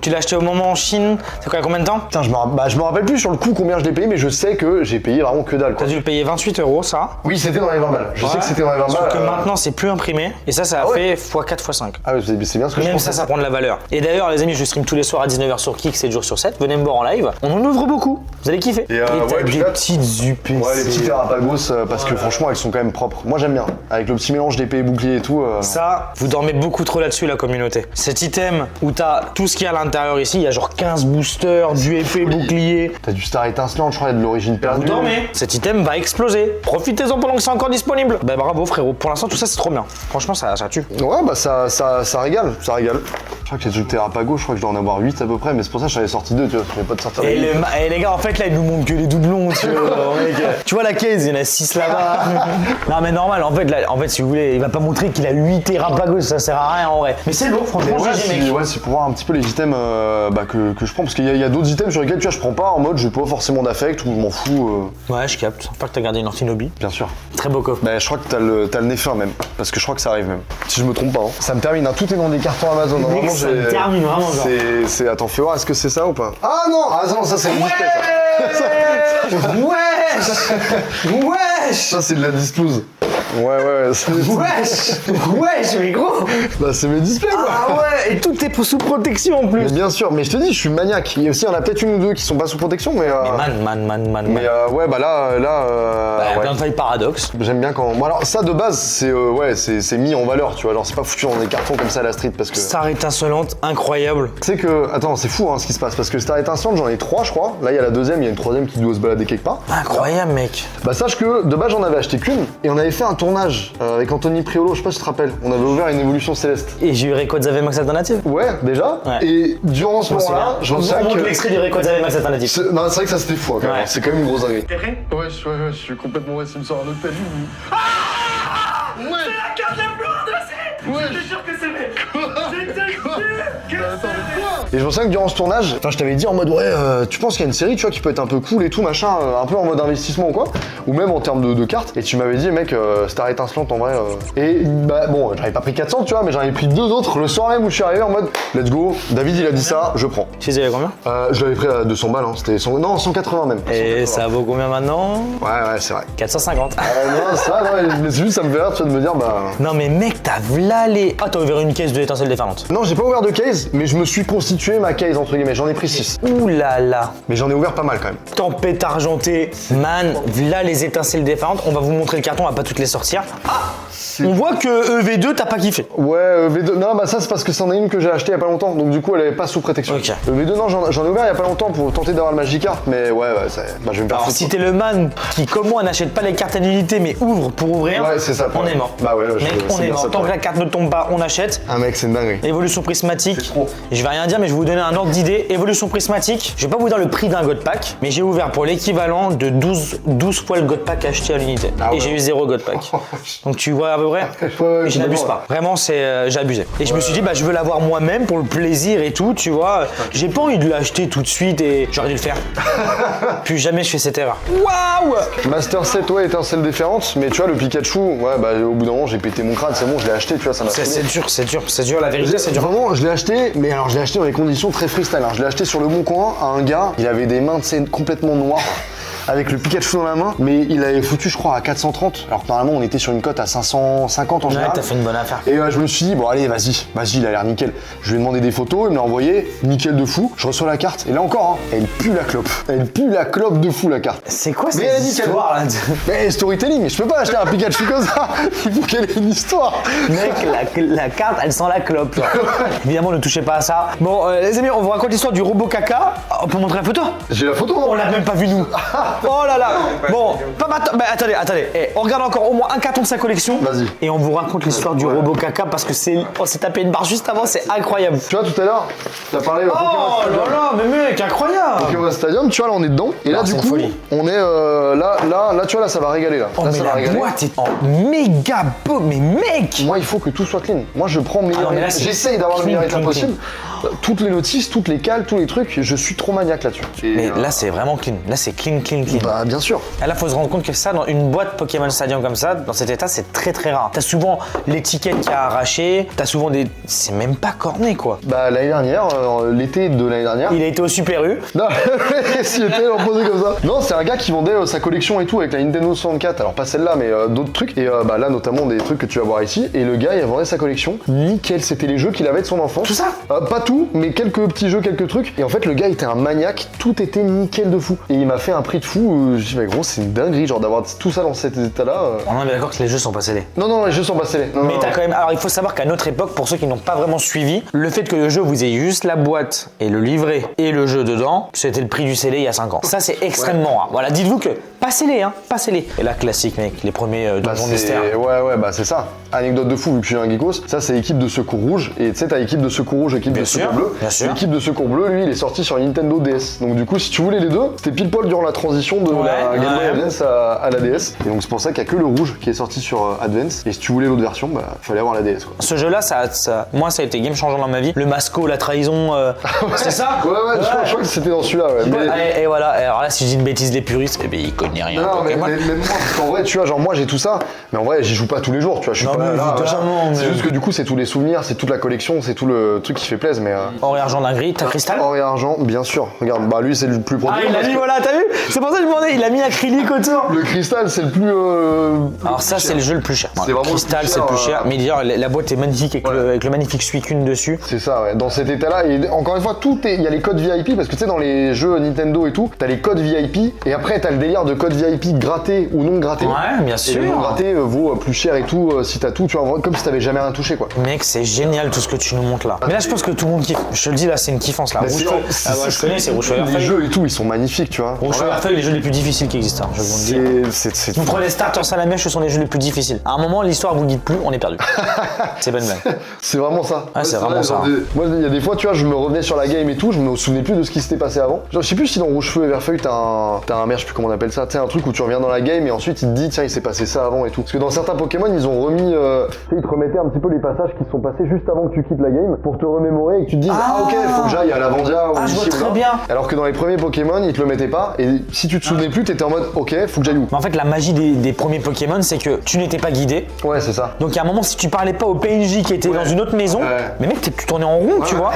tu l'as acheté au moment en Chine, c'est quoi, combien de temps? Putain, je me rappelle plus sur le coup combien je l'ai payé, mais je sais que j'ai payé vraiment que dalle, quoi. T'as dû le payer 28 €, ça. Oui, c'était dans les 20 balles. Je sais que c'était dans les 20 balles. Sauf que maintenant, c'est plus imprimé. Et ça a fait x4, x5. Ah ouais, c'est bien ce que je Même pensais. ça prend de la valeur. Et d'ailleurs, les amis, je stream tous les soirs à 19h sur Kik, 7 jours sur 7. Venez me voir en live. On en ouvre beaucoup. Vous allez kiffer. Et, t'as ouais, des puis là- petites UPC. Ouais, les petits Terrapagos, parce que franchement, elles sont quand même propres. Moi, j'aime bien. Avec le petit mélange d'épée et bouclier et tout. Ça, vous dormez beaucoup trop là-dessus, la communauté. Cet item où t'as tout ce qu'il y a à l'intérieur ici, il y a genre 15 boosters, du épée, bouclier. T'as du Star étincelant, je crois, il y a de l'origine Vous perdue. dormez. Cet item va exploser. Profitez-en pendant que c'est encore disponible. Bah bravo frérot. Pour l'instant, tout ça c'est trop bien. Franchement, ça tue. Ouais, bah ça régale, ça régale. Je crois que les trucs Terrapago, je crois que je dois en avoir 8 à peu près, mais c'est pour ça que j'en avais sorti 2, tu vois. Je vais pas te sortir Et, les et les gars, en fait là, ils nous montrent que les doublons. Tu vois, mec. Tu vois la case, il y en a 6 là-bas. Non mais normal, en fait, là, si vous voulez, il va pas montrer qu'il a 8 Terrapagos, ça sert à rien en vrai. Mais c'est lourd, franchement, Ouais, GG, mec. c'est pour voir un petit peu les items que je prends, parce qu'il y a d'autres items sur lesquels tu vois, je prends pas en mode j'ai pas forcément d'affect ou je m'en fous. Ouais, je capte. Pas que t'as gardé une Ortinobi. Bien sûr. Très beau coffre. Bah, je crois que t'as le nez fin même, parce que je crois que ça arrive même. Si je me trompe pas. Hein. Ça me termine, hein. Tout est dans des cartons Amazon. Hein. Mec, Vraiment, ça me termine vraiment, genre. Attends, fais voir, est-ce que c'est ça ou pas? Ah non, ça c'est le display ça. Wesh. Ça c'est de la dispose. Ouais, Wesh, mais gros. bah c'est mes displays quoi. Ah ouais, et tout est sous protection en plus. Mais bien sûr, mais je te dis, je suis maniaque. Il y a aussi, il y en a peut-être une ou deux qui sont pas sous protection, mais. Man. Mais ouais, bah là, ouais. Plein de failles paradoxe. J'aime bien quand. Bon, alors ça de base, c'est mis en valeur, tu vois. Genre c'est pas foutu dans des cartons comme ça à la street parce que. Star étincelante, incroyable. Tu sais que. Attends, c'est fou hein, ce qui se passe parce que Star étincelante, j'en ai 3, je crois. Là, il y a la deuxième, il y a une troisième qui doit se balader quelque part. Incroyable, mec. Bah sache que de base j'en avais acheté qu'une et on avait fait un tournage avec Anthony Priolo, je sais pas si tu te rappelles. On avait ouvert une évolution céleste. Et j'ai eu Rayquaza Max Alternative. Ouais, déjà. Ouais. Et durant ce moment-là, je me souviens que. l'extrait du Rayquaza Max Alternative. Non, c'est vrai que ça c'était fou hein, quand même. Ouais. C'est quand même une grosse dinguerie. T'es prêt? Ouais, je suis complètement ouais, s'il me sort un autre pelle. Ouais. C'est la carte la plus ramassée. Ouais. Je te jure que c'est vrai. Je te jure que Attends, mais quoi? Et je me souviens que durant ce tournage, je t'avais dit en mode ouais, tu penses qu'il y a une série, tu vois, qui peut être un peu cool et tout, machin, un peu en mode investissement ou quoi, ou même en termes de cartes. Et tu m'avais dit, mec, Star étincelante en vrai. Et bah bon, j'avais pas pris 400, tu vois, mais j'en avais pris 2 autres le soir même où je suis arrivé en mode let's go. David il a dit ça, je prends. Tu sais combien? Je l'avais pris à 200 balles, hein. C'était non 180 même. Et 180. ça vaut combien maintenant? Ouais, c'est vrai. 450. Non, c'est vrai, non, mais c'est juste ça me fait rire, tu vois, de me dire bah. Non mais mec, t'as v'là les... Ah, t'as ouvert une caisse de étincelles déferlantes. Non, j'ai pas ouvert de case, mais je me suis constitué ma case entre guillemets, j'en ai pris 6. Ouh là là. Mais j'en ai ouvert pas mal quand même. Tempête argentée, man, là les étincelles déferlantes, on va vous montrer le carton, on va pas toutes les sortir. Ah, on voit que EV2 t'as pas kiffé. Ouais, V2, non bah ça c'est parce que c'en est une que j'ai acheté il y a pas longtemps, donc du coup elle est pas sous protection. Ok. V2 non, j'en ai ouvert il y a pas longtemps pour tenter d'avoir le Magicart, mais ouais, bah je vais me faire Alors foutre. si t'es le man qui comme moi n'achète pas les cartes à l'unité mais ouvre pour ouvrir, Ouais, c'est ça, on ouais. est mort. Bah ouais, mec, on c'est est bien mort. ça, Tant que ouais. la carte ne tombe pas, on achète. Ah mec, c'est une dinguerie. Évolution prismatique. C'est trop. Je vais rien dire, mais je vais vous donner un ordre d'idée. Évolution prismatique. Je vais pas vous dire le prix d'un God Pack, mais j'ai ouvert pour l'équivalent de 12 fois le God Pack acheté à l'unité. Ah et ouais. j'ai eu 0 God Pack. Donc tu vois à peu près. Ouais, Et je n'abuse pas. Vraiment, j'ai abusé. Et je me suis dit, bah je veux l'avoir moi-même pour le plaisir et tout, tu vois. J'ai pas envie de l'acheter tout de suite et j'aurais dû le faire. Plus jamais je fais cette erreur. Waouh! Master 7, ouais, étincelle différente, mais tu vois, le Pikachu, ouais, bah au bout d'un moment j'ai pété mon crâne, c'est bon, je l'ai acheté, tu vois, ça m'a C'est dur, la vérité, c'est dur. Vraiment, je l'ai acheté, mais alors je l'ai acheté dans des conditions très freestyle. hein. Je l'ai acheté sur le bon coin à un gars, il avait des mains, tu sais, complètement noires. Avec le Pikachu dans la main, mais il avait foutu je crois à 430, alors que normalement on était sur une cote à 550 en Ouais, général. t'as fait une bonne affaire. Et je me suis dit, bon allez vas-y, il a l'air nickel. Je lui ai demandé des photos, il me l'a envoyé, nickel de fou. Je reçois la carte, et là encore, hein, elle pue la clope. Elle pue la clope de fou la carte. C'est quoi Mais elle a cette dit qu'elle histoire là? Mais storytelling, je peux pas acheter un Pikachu comme ça, il faut qu'elle ait une histoire. Mec, la carte, elle sent la clope. Genre. Évidemment, ne touchez pas à ça. Bon, les amis, on vous raconte l'histoire du robot caca. On peut montrer la photo? J'ai la photo, On non? l'a même pas vu nous. Oh là là. Bon, pas maintenant. Mais attendez. On regarde encore au moins un carton de sa collection. Vas-y. Et on vous raconte l'histoire du robot caca parce que on s'est tapé une barre juste avant, c'est incroyable. Tu vois, tout à l'heure, t'as parlé de Pokémon Oh Stadium. là là, mais mec, incroyable. Pokémon Stadium, tu vois, là, on est dedans. Et là, Non, du c'est coup, une folie. on est là, tu vois, là, ça va régaler, là. Oh, Là, mais ça va la régaler. boîte est en méga beau, mais mec. Moi, il faut que tout soit clean. Moi, je prends le meilleur. non, mais là, c'est J'essaye d'avoir le clean, meilleur état clean, possible. Toutes les notices, toutes les cales, tous les trucs, je suis trop maniaque là-dessus. Mais là, c'est vraiment clean. Là, c'est clean. Bah, bien sûr. Et là, faut se rendre compte que ça, dans une boîte Pokémon Stadium comme ça, dans cet état, c'est très très rare. T'as souvent l'étiquette qui a arraché, t'as souvent des. C'est même pas corné quoi. Bah, l'année dernière, l'été de l'année dernière. Il a été au Super U. Non, s'il était posé comme ça. Non, c'est un gars qui vendait sa collection et tout avec la Nintendo 64. Alors, pas celle-là, mais d'autres trucs. Et bah, là, notamment des trucs que tu vas voir ici. Et le gars, il vendait sa collection. Nickel, c'était les jeux qu'il avait de son enfance. Tout ça Pas tout, mais quelques petits jeux, quelques trucs. Et en fait, le gars était un maniaque. Tout était nickel de fou. Et il m'a fait un prix de fou. Je dis, mais gros, c'est une dinguerie, genre d'avoir tout ça dans cet état-là. On est d'accord que les jeux sont pas scellés. Non, les jeux sont pas scellés. Non, Mais non, t'as non. quand même. Alors il faut savoir qu'à notre époque, pour ceux qui n'ont pas vraiment suivi, le fait que le jeu vous ait juste la boîte et le livret et le jeu dedans, c'était le prix du scellé il y a 5 ans. Ça c'est extrêmement rare. Voilà, dites-vous que pas scellé, pas scellé. Et là classique mec, les premiers Bah, Donjons c'est- Mystère. ouais, bah c'est ça. Anecdote de fou, vu que je suis un geekos. Ça, c'est l'équipe de secours rouge. Et tu sais, t'as l'équipe de secours rouge, équipe Bien de sûr, secours bleu. bien sûr. L'équipe de secours bleu, lui, il est sorti sur Nintendo DS. Donc, du coup, si tu voulais les deux, c'était pile poil durant la transition de la Game Boy ouais. Advance à la DS. Et donc, c'est pour ça qu'il n'y a que le rouge qui est sorti sur Advance. Et si tu voulais l'autre version, bah, fallait avoir la DS, quoi. Ce jeu-là, moi, ça a été game changeant dans ma vie. Le masco, la trahison, c'est ça Ouais, je crois que c'était dans celui-là, ouais. Mais- Et voilà. Alors là, si je dis une bêtise, les puristes, eh ben ils connaissent rien. Non, mais Pokémon. même moi, parce qu'en vrai, tu vois, genre moi j'ai tout ça, mais en vrai, j'y joue pas tous les jours, tu vois, je suis Non, pas mais là, évidemment, C'est mais- juste que du coup, c'est tous les souvenirs, c'est toute la collection, c'est tout le truc qui fait plaisir, mais. Or et argent dinguerie, t'as cristal. Or et argent, bien sûr. Regarde, bah lui, c'est le plus produit. Ah, il a mis, voilà, t'as vu. C'est pour ça que je me demandais, il a mis acrylique autour. Le cristal, c'est le plus. Alors ça, c'est le jeu le plus cher. C'est vraiment le Cristal, plus c'est le plus cher, cher. Mais d'ailleurs, la boîte est magnifique avec le magnifique Suicune dessus. C'est ça, ouais. Dans cet état-là, et encore une fois, tout est. Il y a les codes VIP, parce que tu sais, dans les jeux Nintendo et tout, t'as les codes VIP, et après, t'as le délire de codes VIP grattés ou non grattés. Ouais, bien Et sûr. le non gratté vaut plus cher et tout, si t'as tout, tu vois, comme si t'avais jamais rien touché, quoi. Mec, c'est génial tout ce que tu nous montres là. Mais là, je pense que tout le monde kiffe. Je te le dis, là, c'est une kiffance là. Bah, Rouge Feu. Ah, ouais, je connais, c'est Rouge Feu Les Verfeuille. jeux et tout, ils sont magnifiques, tu vois. Rouge Feu Voilà. Verfeuille, les jeux les plus difficiles qui existent, je vais vous le dire. C'est. Vous prenez Starter Salamèche, ce sont les jeux les plus difficiles. À un moment, l'histoire, vous le dites plus, on est perdu. C'est bonne blague. C'est vraiment ça. Ah, c'est vraiment vrai, ça. genre Moi, il y a des fois, tu vois, je me revenais sur la game et tout, je me souvenais plus de ce qui s'était passé avant. Genre, je sais plus si dans Rouge Feu et Verfeuille, t'as un merde, je sais plus comment on appelle ça, tu sais, un truc où tu reviens dans la game et ensuite il te dit, tiens, il s'est passé ça avant et tout. Parce que dans certains Pokémon, ils ont remis, tu sais, ils te remettaient un petit peu les passages qui se sont passés juste avant que tu quittes la game pour te remémorer et que tu te dises, ah, ok, faut que j'aille à Lavandia ou Ah, je vois ici ou très là. bien. Alors que dans les premiers Pokémon, ils te le mettaient pas et si tu te souvenais plus, t'étais en mode, ok, faut que j'aille où. Mais en fait, la magie des premiers Pokémon, c'est que tu n'étais pas guidé. Ouais, c'est ça. Donc, à un moment, si tu parlais pas au PNJ qui était dans une autre maison, Ouais. mais mec, tu tournais en rond, tu vois.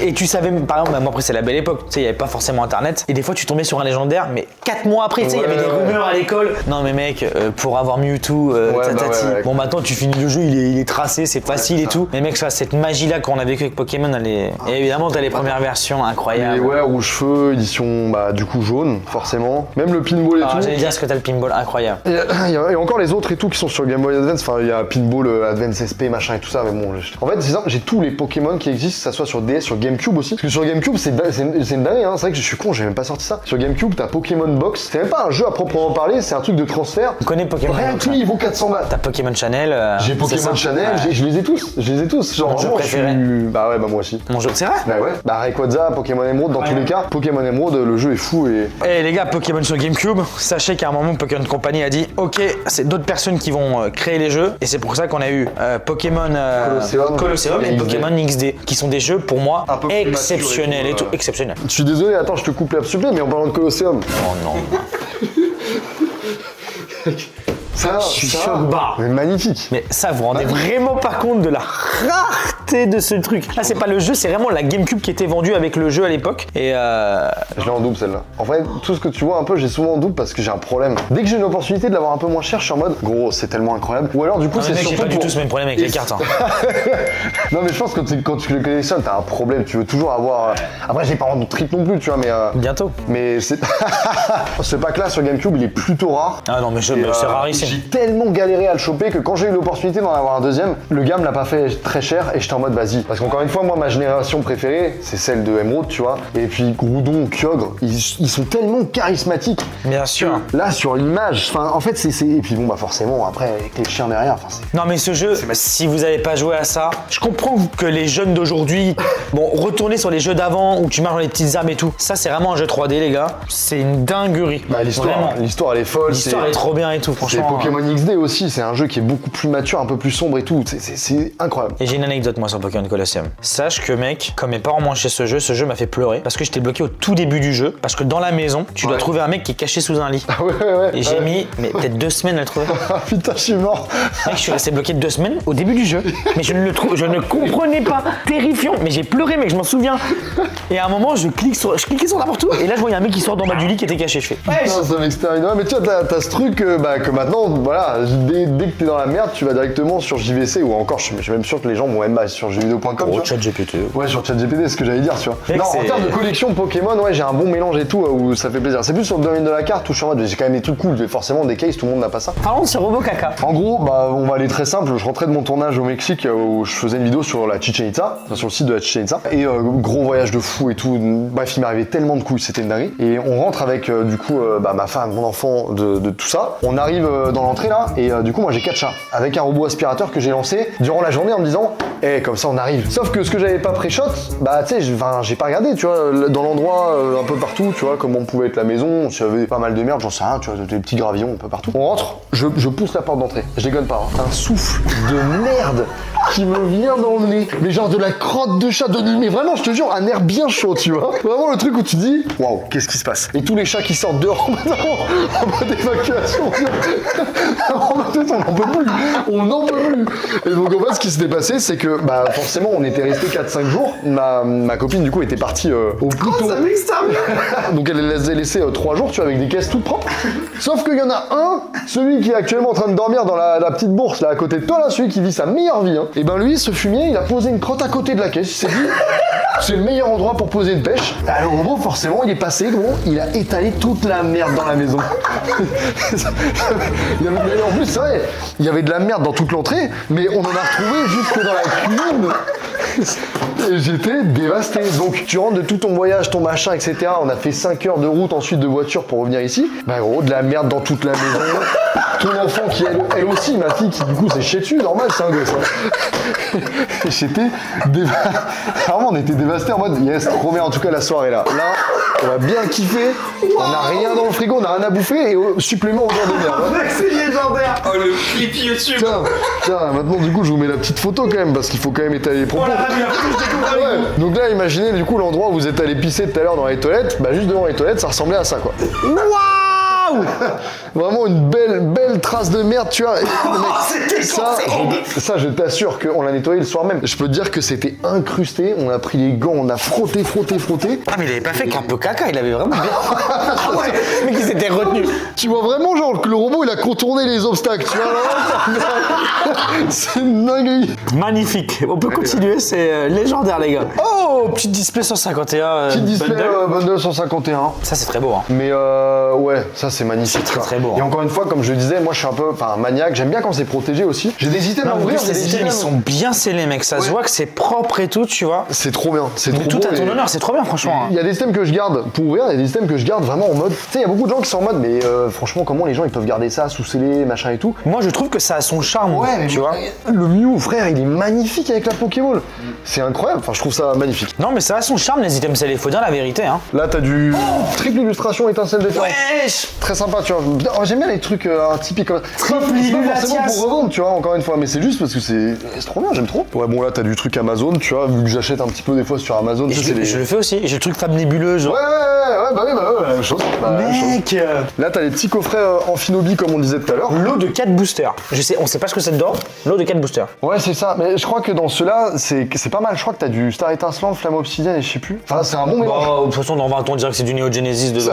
Et tu savais, par exemple, moi après, c'est la belle époque, tu sais, il y avait pas forcément internet. Et des fois, tu tombais sur un légendaire, mais 4 mois après, tu sais, il y avait des Ouais. rumeurs à l'école. Non, mais mec, pour avoir Mewtwo, tatati. ouais. Bon, maintenant, tu finis le jeu, il est tracé, c'est facile et tout. Mais mec, ça, cette magie-là qu'on a vécu avec Pokémon, elle est. Et évidemment, t'as les premières versions incroyables. Et ouais, Rouge Feu, édition, bah, du coup, jaune, forcément. Même le pinball et Alors, tout. j'allais dire, ce que t'as le pinball, incroyable. Il y a encore les autres et tout qui sont sur Game Boy Advance, enfin il y a Pinball, Advance SP, machin et tout ça, mais bon, en fait c'est simple, j'ai tous les Pokémon qui existent, que ça soit sur DS, sur GameCube aussi, parce que sur GameCube c'est une dinguerie, hein. C'est vrai que je suis con, j'ai même pas sorti ça. Sur GameCube t'as Pokémon Box, c'est même pas un jeu à proprement parler, c'est un truc de transfert. On connaît Pokémon. Rien que lui il vaut 400 balles. T'as Pokémon Channel. J'ai c'est Pokémon ça Channel, Ouais. je les ai tous, genre Mon jeu vraiment je suis... préféré. Bah ouais, bah moi aussi. Mon jeu, c'est vrai. Bah ouais, bah Rayquaza, Pokémon Emerald, dans tous les cas, Pokémon Emerald, le jeu est fou et... Eh les gars, Pokémon sur GameCube, sachez qu'à un moment Pokémon Company a dit ok, c'est d'autres personnes qui vont créer les jeux et c'est pour ça qu'on a eu Pokémon Colosseum et et Pokémon XD qui sont des jeux pour moi Un peu plus exceptionnels mature et et tout, tout, exceptionnels. Je suis désolé, attends, je te coupe l'herbe mais en parlant de Colosseum... Oh non. Ça, Je suis choc barre. mais magnifique. Mais ça, vous vous rendez vraiment pas compte de la rareté de ce truc. Là, c'est pas le jeu, c'est vraiment la GameCube qui était vendue avec le jeu à l'époque. Et Je l'ai en double celle-là. En fait, tout ce que tu vois un peu, j'ai souvent en double parce que j'ai un problème. Dès que j'ai une opportunité de l'avoir un peu moins cher, je suis en mode gros, c'est tellement incroyable. Ou alors du coup, non, mais c'est mec, j'ai surtout pas du pour- tout ce même problème avec les cartes. Hein. Non mais je pense que quand tu le collectionnes, t'as un problème. Tu veux toujours avoir. Après, j'ai pas en trip non plus, tu vois, Bientôt. mais c'est. Ce pack-là sur GameCube, il est plutôt rare. Ah non, mais Et, c'est rarissime. j'ai tellement galéré à le choper que quand j'ai eu l'opportunité d'en avoir un deuxième, le gars me l'a pas fait très cher et j'étais en mode vas-y. Parce qu'encore une fois, moi, ma génération préférée, c'est celle de Emerald, tu vois. Et puis Groudon, Kyogre, ils sont tellement charismatiques. Bien sûr. Là, sur l'image, enfin, en fait, c'est. Et puis bon, bah forcément, après, avec les chiens derrière, enfin, c'est. Non mais ce jeu, si vous n'avez pas joué à ça, je comprends que les jeunes d'aujourd'hui, bon, retournez sur les jeux d'avant où tu marches dans les petites armes et tout. Ça, c'est vraiment un jeu 3D, les gars. C'est une dinguerie. Bah, l'histoire, elle est folle. L'histoire est trop bien et tout, C'est franchement. Pokémon XD aussi, c'est un jeu qui est beaucoup plus mature, un peu plus sombre et tout. C'est incroyable. Et j'ai une anecdote moi sur Pokémon Colosseum. Sache que mec, comme mes parents m'ont acheté ce jeu m'a fait pleurer parce que j'étais bloqué au tout début du jeu. Parce que dans la maison, tu dois trouver un mec qui est caché sous un lit. Ah ouais. Et j'ai mis peut-être 2 semaines à le trouver. Ah putain, je suis mort. Mec, je suis resté bloqué 2 semaines au début du jeu. Mais je ne comprenais pas. Terrifiant. Mais j'ai pleuré, mec, je m'en souviens. Et à un moment, je cliquais sur n'importe où. Et là, je voyais un mec qui sort d'en bas du lit qui était caché. Je fais. Putain, ça m'extériorise. Ouais, mais tu vois, t'as ce truc que maintenant, voilà, dès que t'es dans la merde, tu vas directement sur JVC ou encore, je suis même sûr que les gens vont même sur jeuxvideo.com. Oh, ChatGPT. Ouais, sur ChatGPT, c'est ce que j'allais dire, tu vois. Mec, non, en c'est- termes de collection Pokémon, ouais, j'ai un bon mélange et tout où ça fait plaisir. C'est plus sur le domaine de la carte où je suis en mode, j'ai quand même des trucs cool, forcément des cases, tout le monde n'a pas ça. Parlons sur Robocaca. En gros, bah, on va aller très simple. Je rentrais de mon tournage au Mexique où je faisais une vidéo sur la Chichen Itza, enfin, sur le site de la Chichen Itza. Et gros voyage de fou et tout. Bref, il m'arrivait tellement de couilles, c'était une dinguerie. Et on rentre avec ma femme, mon enfant, de tout ça. On arrive dans l'entrée là, et du coup, moi j'ai 4 chats avec un robot aspirateur que j'ai lancé durant la journée en me disant, comme ça on arrive. Sauf que ce que j'avais pas pré-shot, bah tu sais, j'ai pas regardé, tu vois, dans l'endroit un peu partout, tu vois, comment pouvait être la maison, s'il y avait pas mal de merde, j'en sais rien, tu vois, des petits gravillons un peu partout. On rentre, je pousse la porte d'entrée, je déconne pas, hein. Un souffle de merde qui me vient dans le nez, mais genre de la crotte de chat, mais vraiment, je te jure, un air bien chaud, tu vois. Vraiment le truc où tu dis, waouh, qu'est-ce qui se passe? Et tous les chats qui sortent dehors en mode évacuation. En mode, on n'en peut plus, on n'en peut plus. Et donc en fait, ce qui s'était passé, c'est que bah forcément, on était resté 4-5 jours. Ma copine du coup était partie au plus tôt. Donc elle les a laissés 3 jours, tu vois, avec des caisses toutes propres. Sauf qu'il y en a un, celui qui est actuellement en train de dormir dans la petite bourse là à côté de toi, là, celui qui vit sa meilleure vie. Hein. Et ben lui, ce fumier, il a posé une crotte à côté de la caisse. Il s'est dit, c'est le meilleur endroit pour poser une pêche. Alors en gros, forcément, il est passé, gros, il a étalé toute la merde dans la maison. Mais en plus, c'est vrai, il y avait de la merde dans toute l'entrée, mais on en a retrouvé jusque dans la cuisine. Et j'étais dévasté. Donc tu rentres de tout ton voyage, ton machin, etc. On a fait 5 heures de route ensuite de voiture pour revenir ici. Bah gros, de la merde dans toute la maison. Ton enfant qui, elle aussi, ma fille, qui du coup s'est chiée dessus, normal, c'est un gosse. Hein. Et j'étais vraiment, on était dévastés en mode, yes, trop bien en tout cas la soirée là. Là, on va bien kiffer. On n'a rien dans le frigo, on n'a rien à bouffer et au supplément odeur de merde. Mec, c'est légendaire. Oh, le clip YouTube. Tiens, maintenant du coup je vous mets la petite photo quand même parce qu'il faut quand même étaler les propos. Oh la rame, il a plus, je découvre avec Ouais. vous. Donc là imaginez du coup l'endroit où vous êtes allé pisser tout à l'heure dans les toilettes, bah juste devant les toilettes ça ressemblait à ça quoi. Waouh! Vraiment une belle trace de merde tu vois. Et, mec, c'était ça je t'assure qu'on l'a nettoyé le soir même. Je peux te dire que c'était incrusté, on a pris les gants, on a frotté. Ah mais il avait pas fait qu'un peu caca, il avait vraiment bien. Ah ouais, mais il s'était retenu. Tu vois vraiment genre que le robot il a contourné les obstacles, tu vois. C'est une dinguerie. Magnifique. On peut continuer, c'est légendaire les gars. Oh, petit display 151. Petit display bundle 151. Ça c'est très beau. Hein. Mais ouais, ça c'est magnifique. Très, quoi. très beau, Et hein. encore une fois, comme je le disais, moi je suis un peu maniaque, j'aime bien quand c'est protégé aussi. J'ai des items à En ouvrir, plus, j'ai les des items ils items. sont bien scellés, mec. Ça se voit que c'est propre et tout, tu vois. C'est trop bien, c'est trop Tout beau. à ton et- honneur, c'est trop bien, franchement. Il y a des items que je garde pour ouvrir, il y a des items que je garde vraiment en mode. Tu sais, il y a beaucoup de gens qui sont en mode, mais franchement, comment les gens ils peuvent garder ça sous scellé, machin et tout. Moi, je trouve que ça a son charme, tu vois. Le Mew, frère, il est magnifique avec la Pokéball. C'est incroyable, enfin, je trouve ça magnifique. Non, mais ça a son charme, les items scellés. Faut dire la vérité, hein. Là, t'as du triple illustration étincelle déférence. Wesh! Très sympa, tu vois. Oh, j'aime bien les trucs typiques comme ça. C'est pas forcément Latias. pour revendre, tu vois, encore une fois, mais c'est juste parce que c'est trop bien, j'aime trop. Ouais, bon, là, t'as du truc Amazon, tu vois, vu que j'achète un petit peu des fois sur Amazon, tu sais, c'est Je les. le fais aussi. J'ai le truc femme nébuleuse. Ouais, bah oui, la même chose. Bah, la même chose. Mec! Là, t'as les petits coffrets Amphinobi, comme on disait tout à l'heure. L'eau de 4 boosters. On sait pas ce que c'est dedans. L'eau de 4 boosters. Ouais, c'est ça, mais je crois que dans ceux-là, c'est pas mal. Je crois que t'as du Star étincelant, Flamme obsidienne et je sais plus. Enfin, c'est un bon mélange. Bah, de toute façon, dans 20 ans, on dirait que c'est du Neo Genesis dedans.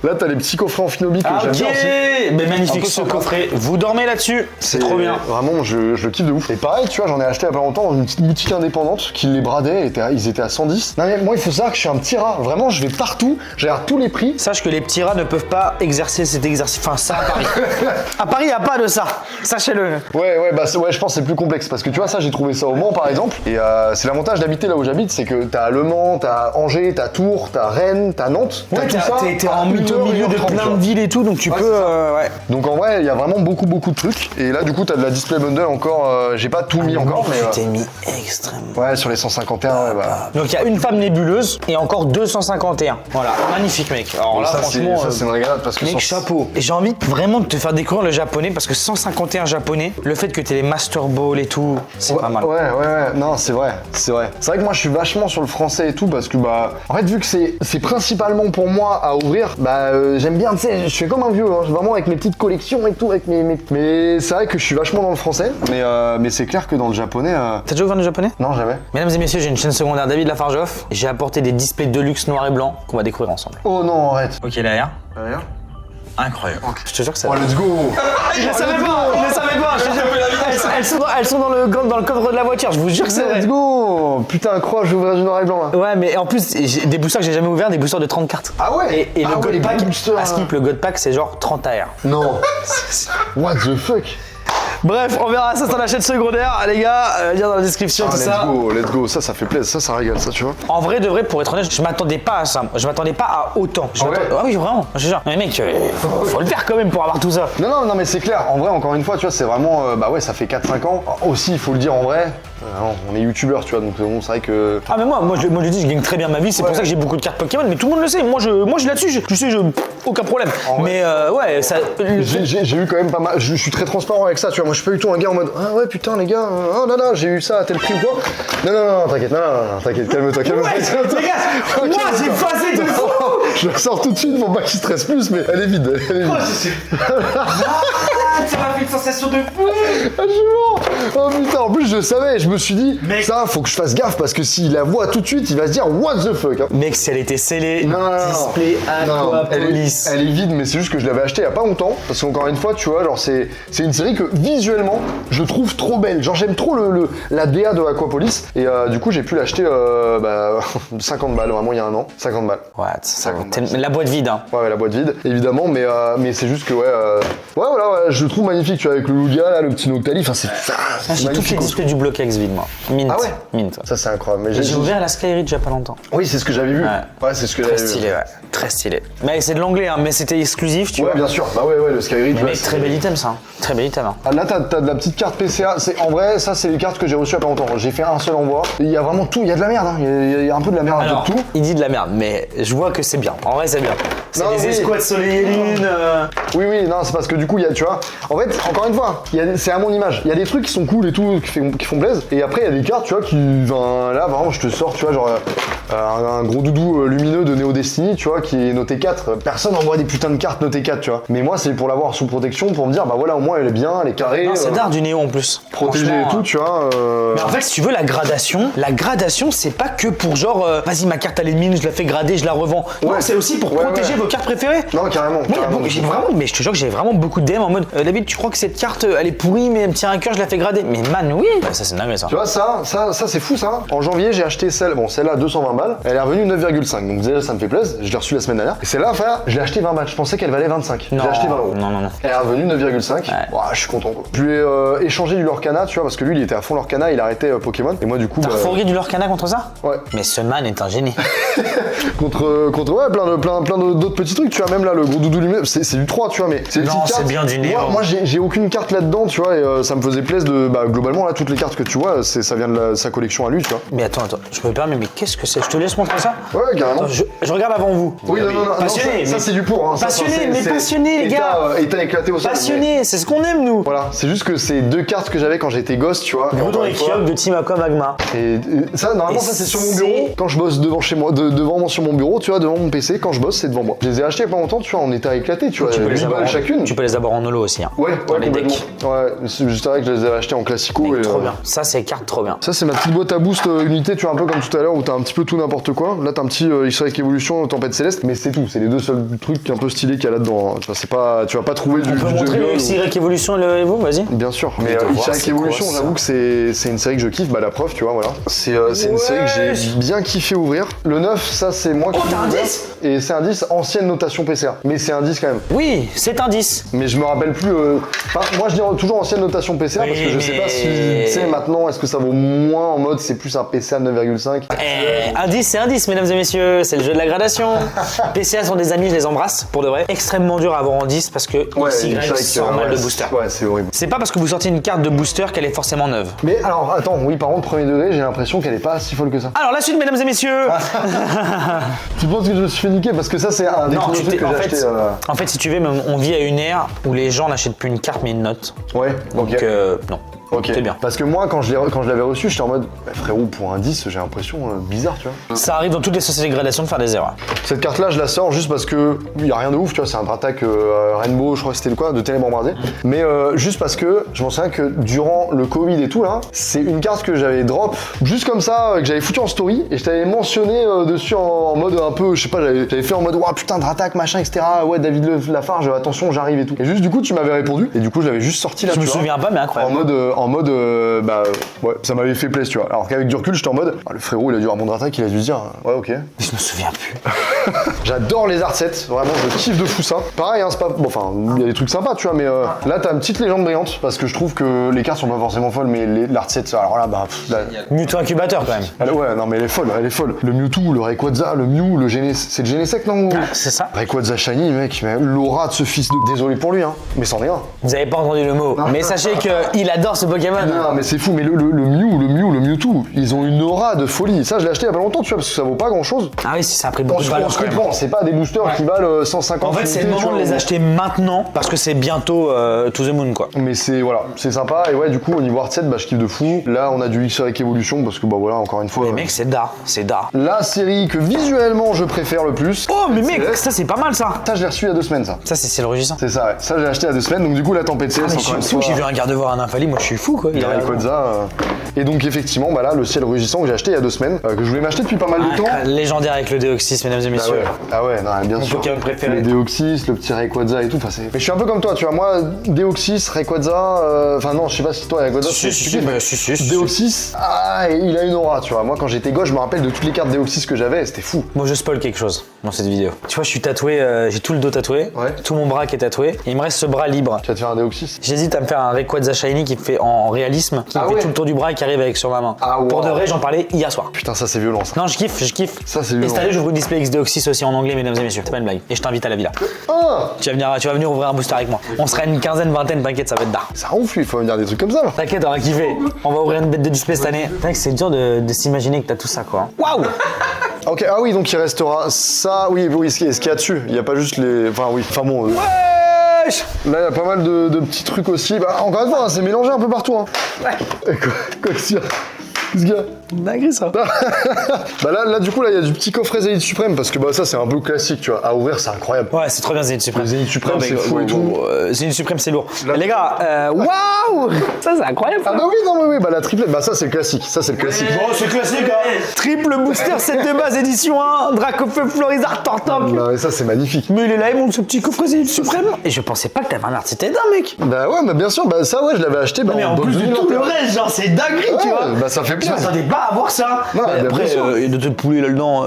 Là, t'as les petits coffrets en Finobi que j'aime Ok, bien aussi. mais Un magnifique peu ce sympa. coffret. Vous dormez là-dessus, c'est trop bien. Vraiment, je le kiffe de ouf. Et pareil, tu vois, j'en ai acheté il y a pas longtemps dans une petite boutique indépendante qui les bradait, ils étaient à 110. Non mais moi, il faut savoir que je suis un petit rat. Vraiment, je vais partout, je regarde tous les prix. Sache que les petits rats ne peuvent pas exercer cet exercice. Enfin, ça à Paris. À Paris, il n'y a pas de ça. Sachez-le. Ouais, je pense que c'est plus complexe parce que tu vois, ça, j'ai trouvé ça au Mans par exemple. Et c'est l'avantage d'habiter là où j'habite, c'est que t'as Le Mans, t'as Angers, t'as Tours, t'as Rennes, t'as Nantes. T'as tout ça. T'es à en milieu 1h30, de tu plein vois. de villes et tout, donc tu Ouais, peux. c'est ça. Ouais. Donc en vrai, il y a vraiment beaucoup de trucs. Et là, du coup, t'as de la display bundle encore. J'ai pas tout mis encore, mais. Tu t'es mis extrêmement. Ouais, sur les 151, ouais, bah. Donc il y a une femme nébuleuse et encore 251. Voilà, magnifique mec. Alors là, ça, franchement, c'est une régalade parce que mec, chapeau. Et j'ai envie vraiment de te faire découvrir le japonais parce que 151 japonais, le fait que t'aies les Master Ball et tout, c'est Ouais, pas mal. ouais, non, c'est vrai. C'est vrai que moi, je suis vachement sur le français et tout parce que, bah, en fait, vu que c'est principalement pour moi à ouvrir, bah, j'aime bien, tu sais, je suis comme un vieux, hein, vraiment avec mes petites collections et tout, avec mes. Mais c'est vrai que je suis vachement dans le français, mais c'est clair que dans le japonais. T'as déjà ouvert le japonais? Non, jamais. Mesdames et messieurs, j'ai une chaîne secondaire David Lafargeoff et j'ai apporté des displays de luxe noir et blanc qu'on va découvrir ensemble. Oh non, arrête. Ok, derrière. Rien. Incroyable. Je te jure que ça. Oh, let's go. Je ne savais pas, je te jure. Elles sont dans le coffre de la voiture, je vous jure que c'est vrai. Let's go. Putain, incroyable, je vais ouvrir du noir et blanc là. Ouais, mais en plus, j'ai des boosters que j'ai jamais ouverts, des boosters de 30 cartes. Ah ouais. Et le ouais, God les Pack, boosters, à skip, le God Pack, c'est genre 30 AR. Non. What the fuck. Bref, on verra ça sur la chaîne secondaire, les gars, lien dans la description, tout ça. Let's go, ça fait plaisir, ça régale, ça, tu vois. En vrai, de vrai, pour être honnête, je m'attendais pas à ça. Je m'attendais pas à autant. Ah ouais Ah oui, vraiment, je te jure. Mais mec, faut le faire quand même pour avoir tout ça. Non, mais c'est clair, en vrai, encore une fois, tu vois, c'est vraiment, bah ouais, ça fait 4-5 ans. Aussi, il faut le dire en vrai, on est youtubeurs, tu vois, donc bon, c'est vrai que. Ah mais moi je dis, je gagne très bien ma vie, c'est pour ça que j'ai beaucoup de cartes Pokémon, mais tout le monde le sait. Moi je suis là-dessus, aucun problème. En vrai. Mais ouais, ça. J'ai eu quand même pas mal, je suis très transparent avec ça, tu vois, moi je suis pas du tout un gars en mode ah ouais putain les gars, oh non, j'ai eu ça à tel prix ou quoi. Non, t'inquiète, t'inquiète, calme-toi. Ouais, les gars, moi j'ai passé de fou. Je la sors tout de suite pour pas qu'il stresse plus, mais elle est vide. Ça m'a fait une sensation de fou. Ah, je suis mort. Oh putain, en plus je savais, je me suis dit, Mec. ça faut que je fasse gaffe parce que s'il la voit tout de suite, il va se dire what the fuck. Hein. Mec, si elle était scellée, Non. display Non, Aquapolis. elle est vide, mais c'est juste que je l'avais acheté il y a pas longtemps. Parce qu'encore une fois, tu vois, genre c'est une série que visuellement je trouve trop belle. Genre j'aime trop la DA de Aquapolis. Et du coup, j'ai pu l'acheter 50 balles, vraiment il y a un an. 50 balles. Ouais, la boîte vide, hein. Ouais, la boîte vide, évidemment, mais c'est juste que voilà, je le trouve magnifique, tu vois, avec le Lugia, là, le petit Noctali, enfin c'est J'ai tous magnifique. les displays du bloc X vide, moi. Mint. Ah ouais Mint. Ça c'est incroyable. Mais J'ai ouvert la Skyridge il y a pas longtemps. Oui, c'est ce que j'avais vu. Ouais, c'est ce que Très j'avais vu. stylé, ouais. Très stylé. Mais c'est de l'anglais, hein, mais c'était exclusif, tu Ouais, vois. bien sûr. Bah ouais, le Skyrim. Mais mec, très bel item ça. Très bel item. Hein. Ah, là, t'as de la petite carte PCA. En vrai, ça, c'est les cartes que j'ai reçues il y a pas longtemps. J'ai fait un seul envoi. Il y a vraiment tout. Il y a de la merde. Hein. Il y a un peu de la merde, Alors, un peu de tout. il dit de la merde, mais je vois que c'est bien. En vrai, c'est bien. C'est Non, des oui. escouades soleil et lune. Oui, non, c'est parce que du coup, il y a, tu vois. En fait, encore une fois, c'est à mon image. Il y a des trucs qui sont cool et tout, qui font plaisir. Et après, il y a des cartes, tu vois, là, vraiment, je te sors, tu vois, genre. Un gros doudou lumineux de Neo Destiny, tu vois, qui est noté 4. Personne envoie des putains de cartes notées 4, tu vois. Mais moi, c'est pour l'avoir sous protection, pour me dire, bah voilà, au moins elle est bien, elle est carrée. Non, c'est d'art du néo en plus. Protégée et Franchement, tout, tu vois. Mais en fait, si tu veux, la gradation, c'est pas que pour genre, vas-y, ma carte elle est mine, je la fais grader, je la revends. Non, Ouais. c'est aussi pour Ouais, protéger ouais. vos cartes préférées. Non, carrément. Moi, il y a carrément. beaucoup- j'ai vraiment, mais je te jure que j'ai vraiment beaucoup de DM en mode David, tu crois que cette carte elle est pourrie, mais elle me tient à cœur, je la fais grader. Mais man, oui, bah, ça c'est dingue ça. Tu vois, ça c'est fou ça. En janvier, j'ai acheté celle-là à 220 balles. Elle est revenue 9,5. Donc déjà, ça me fait plaisir. Je l'ai reçue la semaine dernière. Et celle-là, frère, je l'ai acheté 20 balles. Je pensais qu'elle valait 25. Non, J'ai acheté 20 euros. non. Elle est revenue 9,5. Ouais. Ouah, je suis content quoi. Je lui ai échangé du Lorcana, tu vois, parce que lui, il était à fond Lorcana, il arrêtait Pokémon. Et moi, du coup, T'as refourgué du Lorcana contre ça? ouais. Mais ce man est un génie. contre ouais, plein d'autres petits trucs, tu vois, même là, le gros doudou lumineux, c'est du 3, tu vois, mais c'est des Non, petites c'est cartes. bien du néo. Moi, j'ai aucune carte là-dedans, tu vois, et ça me faisait plaisir de, globalement, là, toutes les cartes que tu vois, ça vient de sa collection à lui, tu vois. Mais attends, je me permets, mais qu'est-ce que c'est? Je te laisse montrer ça? Ouais, carrément. Attends, je regarde avant vous. Oui, non, Passionné, ça mais- c'est du pour. Hein. Passionné, mais passionné, les gars. État éclaté au sol. Passionné, c'est ce qu'on aime nous. mais Voilà, c'est juste que c'est deux cartes que j'avais quand j'étais gosse, tu vois. Breton encore et une fois. Kyogre de Team Aqua Magma. Et ça, normalement, Et ça c'est sur mon c'est- bureau. Quand je bosse devant chez moi, devant directement sur mon bureau, tu vois, devant mon PC, quand je bosse, c'est devant moi. Je les ai achetés il y a pas longtemps, tu vois, en état éclaté, tu vois, 8 balles chacune. Tu peux les avoir en holo aussi. Hein. Ouais, Dans les complètement. decks. Ouais, c'est juste vrai que je les avais achetés en classico. Mec, Et, trop bien. Ça, c'est carte trop bien. Ça, c'est ma petite boîte à boost unité, tu vois, un peu comme tout à l'heure où t'as un petit peu tout n'importe quoi. Là, t'as un petit X-Ray Evolution, Tempête Céleste, mais c'est tout. C'est les deux seuls trucs un peu stylés qu'il y a là-dedans. Hein. Tu vois, c'est pas, tu vas pas trouver du. On peut montrer le X-Ray Evolution et le Evo, vas-y. Bien sûr, mais X-Ray Evolution, j'avoue que c'est une série que je kiffe. Bah, la preuve, tu vois, voilà. C'est une série que j'ai bien kiffé ouvrir. Le 9, ça, c'est moi qui l'ai t'as un ouvert. 10 Et c'est un 10, ancienne notation PCA. Mais c'est un 10 quand même. Oui, c'est un 10. Mais je me rappelle plus. Enfin, moi, je dis toujours ancienne notation PCA parce que je sais pas si, tu sais, maintenant, est-ce que ça vaut moins en mode c'est plus un PCA 9,5. Un 10, c'est un 10, mesdames et messieurs. C'est le jeu de la gradation. PCA sont des amis, je les embrasse, pour de vrai. Extrêmement dur à avoir en 10 parce que XY sent mal de booster. Ouais, c'est horrible. C'est pas parce que vous sortez une carte de booster qu'elle est forcément neuve. Mais alors, attends, oui, par contre, premier degré, j'ai l'impression qu'elle est pas si folle que ça. Alors, la suite, mesdames et messieurs. Tu penses que je me suis fait niquer parce que ça, c'est un des Non, trucs que j'ai acheté. en fait, si tu veux, on vit à une ère où les gens n'achètent plus une carte mais une note. Ouais, Donc, ok. non. Ok. C'est bien. Parce que moi, quand je l'avais reçu, j'étais en mode, bah, frérot, pour un 10, j'ai l'impression bizarre, tu vois. Ça arrive dans toutes les sociétés de gradation de faire des erreurs. Cette carte-là, je la sors juste parce que il y a rien de ouf, tu vois. C'est un attaque Rainbow, je crois que c'était le quoi, de Ténèbres embrasées. Mais juste parce que je m'en souviens que durant le Covid et tout là, c'est une carte que j'avais drop juste comme ça, que j'avais foutu en story et je t'avais mentionné dessus en mode un peu, je sais pas, j'avais fait en mode, ouah putain, Dratak, machin, etc. Ouais, David Lafarge, attention, j'arrive et tout. Et juste du coup, tu m'avais répondu et du coup, je l'avais juste sorti là. Je me tu vois, souviens pas, mais incroyable. en mode bah ouais, ça m'avait fait plaisir, tu vois. Alors qu'avec du recul, j'étais en mode, ah, le frérot, il a dû avoir mon Dratak, il a dû se dire, ouais, ok. Je me souviens plus. J'adore les art sets, vraiment, je kiffe de fou ça. Pareil, hein, c'est pas. Bon, enfin, il y a des trucs sympas, tu vois, mais là, t'as une petite légende brillante parce que je trouve que les cartes sont pas forcément folles, mais l'art set, alors là, bah. Mewtwo incubateur quand même. Ouais, non, mais elle est folle, elle est folle. Le Mewtwo, le Rayquaza, le Mew, c'est le Genesect, non? C'est ça. Rayquaza Shiny, mec, mais l'aura de ce fils de. Désolé pour lui, hein, mais c'en est un. Vous avez pas entendu le mot, mais sachez qu'il adore ce Pokémon. Non, mais c'est fou, mais le Mewtwo, ils ont une aura de folie. Ça, je l'ai acheté il y a pas longtemps, tu vois, parce que ça vaut pas grand chose. Ah oui, ça a pris beaucoup de valeur. On se comprend, c'est pas des boosters qui valent 150. En fait, c'est le moment de les acheter maintenant parce que c'est bientôt To The Moon quoi. Mais c'est voilà, c'est sympa et ouais, du coup au niveau art set, bah je kiffe de fou. Là, on a du X-Ray Evolution parce que bah voilà, encore une fois. Mais mec, c'est da. La série que visuellement je préfère le plus. Oh mais mec, ça c'est pas mal ça. Ça, je l'ai reçu il y a 2 semaines ça. Ça c'est le rugissant. C'est ça, ouais. Ça, j'ai acheté il y a 2 semaines. Donc du coup, la Tempête Céleste Mais encore une je suis fou, fois. j'ai vu un Gardevoir, un Infali, moi je suis fou quoi. Il a raison. Rayquaza. Et donc effectivement, bah là, le ciel rugissant que j'ai acheté il y a 2 semaines, que je voulais m'acheter depuis pas mal de temps. Légendaire avec le Deoxys, mesdames et messieurs. Ah ouais, non, bien Mon sûr. Pokémon préféré. Le Deoxys, le petit Rayquaza et tout. Enfin, mais je suis un peu comme toi, tu vois. Moi, Deoxys, Rayquaza. Enfin non, je sais pas si toi Rayquaza. Si. Deoxys, ah, il a une aura, tu vois. Moi, quand j'étais gosse, je me rappelle de toutes les cartes Deoxys que j'avais, c'était fou. Moi je spoil quelque chose dans cette vidéo. Tu vois, je suis tatoué, j'ai tout le dos tatoué, Ouais. tout mon bras qui est tatoué, et il me reste ce bras libre. Tu vas te faire un Deoxys? J'hésite à me faire un Rayquaza Shiny qui me fait en réalisme, qui me fait ouais. tout le tour du bras et qui arrive avec sur ma main. Ah, wow. Pour de vrai, j'en parlais hier soir. Putain, ça c'est violent ça. Non, je kiffe. Ça, c'est Et violent. cette année, j'ouvre une display X Deoxys aussi en anglais, mesdames et messieurs. C'est pas une blague. Et je t'invite à la villa. Ah, Tu vas venir ouvrir un booster avec moi. On sera une quinzaine, vingtaine, t'inquiète, ça va être d'art. ça ouf, il faut me dire des trucs comme ça. T'inquiète, on va kiffer. On va ouvrir une bête de display cette année. C'est vrai que c'est dur de s'imaginer que t'as tout ça, quoi. Waouh! Ok, ah oui, donc il restera ça. Oui, ce qu'il y a dessus. Il n'y a pas juste les. Enfin, oui. Enfin bon. Wesh! Là, il y a pas mal de petits trucs aussi. Bah, encore une fois, hein, c'est mélangé un peu partout. Hein. Ouais. Quoi qu'est-ce qu'il y a? Qu'est-ce qu'il y a? Dingue ça. Bah là, du coup, là, il y a du petit coffret Zénith Suprême parce que bah ça, c'est un peu classique, tu vois. À ouvrir, c'est incroyable. Ouais, c'est trop bien Zénith Suprême. Zénith Suprême, Non, mais, c'est fou et tout. Zénith Suprême, c'est lourd. Les gars, waouh! Ça, c'est incroyable. Ah bah oui, non, oui, bah la triplette, bah ça, c'est le classique. Ça, c'est le classique. Bon, c'est classique, hein. Triple booster, set de base, édition 1, Dracofeu, Florizard, Tortank. Non, mais ça, c'est magnifique. Mais il est là, il monte ce petit coffret Zénith Suprême. Et je pensais pas que t'avais un art, c'était dingue, mec. Bah ouais, mais bien sûr, bah ça, ouais, je l'avais acheté. Bah, Mais en plus de tout le reste, genre, c'est dinguerie, tu vois. Bah ça fait Je plaisir. m'attendais pas à voir ça. Non, Mais bah, après, bien sûr. il y a de tout le poulet là-dedans.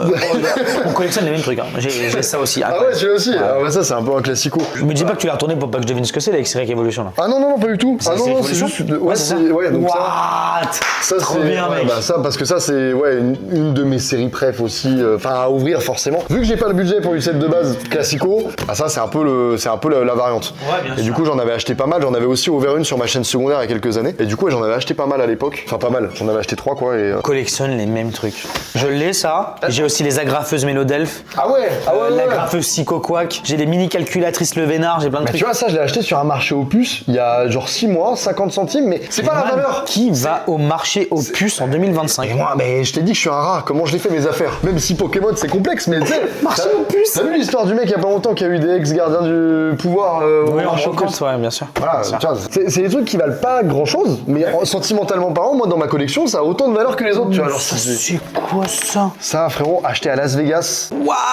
On collectionne les mêmes trucs. Hein. J'ai ça aussi. Ah ouais, tu l'as aussi. Ah bah ça, c'est un peu un classico. Je me dis pas que tu l'as retourné pour pas que je devine ce que c'est, la X-Ray Evolution là. Ah non, pas du tout. Ah non, c'est Evolution juste. Ouais, c'est ça. Ouais, donc ça. What? Ça, Trop c'est bien, mec. Bah ça, parce que ça, c'est ouais, une de mes séries préf aussi. Enfin, à ouvrir forcément. Vu que j'ai pas le budget pour une set de base classico, bah ça, c'est un peu la variante. Ouais, bien Et du coup, j'en avais acheté pas mal. J'en avais aussi ouvert une sur ma chaîne secondaire il y a quelques années. Et du coup, j'en avais acheté pas mal à l'époque. Enfin, pas mal. J'en avais acheté 3 quoi. Et, Collectionne les mêmes trucs. Je l'ai ça. J'ai aussi les agrafeuses Mélodelph. Ah ouais, L'agrafeuse Psycho Quack. J'ai les mini calculatrices Le Vénard. J'ai plein de Mais trucs. tu vois, ça, je l'ai acheté sur un marché aux puces il y a genre 6 mois, 50 centimes, mais c'est pas la Man, valeur. Qui va au marché aux puces en 2025? Et moi, mais je t'ai dit que je suis un rat, comment je l'ai fait mes affaires? Même si Pokémon c'est complexe, mais tu sais. Marché aux puces. T'as vu l'histoire du mec il y a pas longtemps qui a eu des ex-gardiens du pouvoir Oui, au en marché aux choquante, puces. ouais, bien sûr. Voilà, tu vois, c'est des trucs qui valent pas grand chose, mais sentimentalement parlant, moi dans ma collection, ça a autant de valeur que les autres, tu vois. Alors, C'est quoi ça? ça, frérot, acheté à Las Vegas.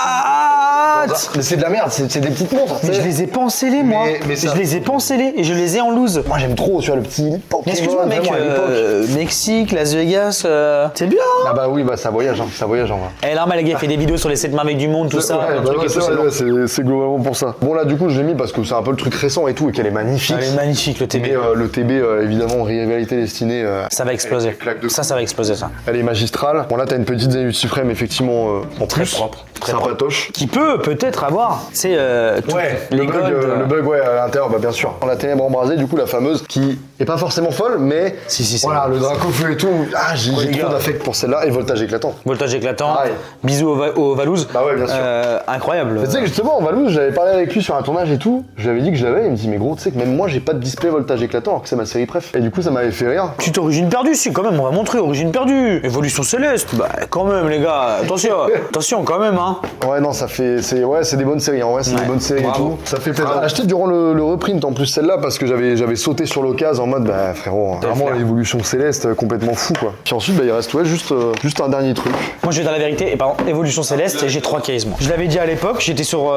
What? Mais c'est de la merde, c'est des petites montres. Mais je les ai pas en scellés, moi. Mais ça- Je les ai pas en scellés et je les ai en loose. Moi j'aime trop, tu vois, le petit Pokémon. Mais excuse-moi, mec, vraiment, à l'époque. Mexique, Las Vegas, c'est bien. Ah bah oui, bah ça voyage en vrai. Et là, les gars, fait des vidéos sur les 7 merveilles du monde, tout ça. Ouais, un bah truc ouais, et tout, c'est c'est vrai, long. ouais, c'est globalement pour ça. Bon là du coup je l'ai mis parce que c'est un peu le truc récent et tout et qu'elle est magnifique. Elle est magnifique, le TB. Mais le TB évidemment rivalité destinée. Ça va exploser. claque de Ça va exploser, ça. Elle est magistrale. Bon là t'as une petite Zenith Supreme effectivement en Très plus. propre, très Sympatoche. Qui peut peut-être avoir, tu sais, les le bug, gold. le bug ouais à l'intérieur bah bien sûr. La ténèbre embrasée du coup la fameuse qui est pas forcément folle mais Si, c'est voilà vrai. le Dracofeu et tout. Ah j'ai les trop gars. d'affect pour celle-là et voltage éclatant. Voltage éclatant. Pareil. Bisous au Valouz. Bah ouais, bien sûr. Incroyable. Tu sais que justement, en Valouz, j'avais parlé avec lui sur un tournage et tout, je lui avais dit que je l'avais, il me dit mais gros, tu sais que même moi j'ai pas de display voltage éclatant alors que c'est ma série préf. Et du coup ça m'avait fait rire. Petite origine perdue, si, quand même, on va montrer origine perdue. Évolution céleste, bah, quand même, les gars, attention, attention, quand même, hein. Ouais non ça fait, c'est des bonnes séries, en vrai c'est Ouais. des bonnes séries Bravo. et tout. Ça fait plaisir. Bravo. Acheté durant le reprint en plus celle-là parce que j'avais sauté sur l'occasion en mode bah frérot, T'as vraiment le flair. l'évolution céleste complètement fou quoi. Puis ensuite bah il reste ouais juste un dernier truc. Moi, je vais dire la vérité, et pardon, évolution céleste, et j'ai 3 cases, moi. Je l'avais dit à l'époque, j'étais sur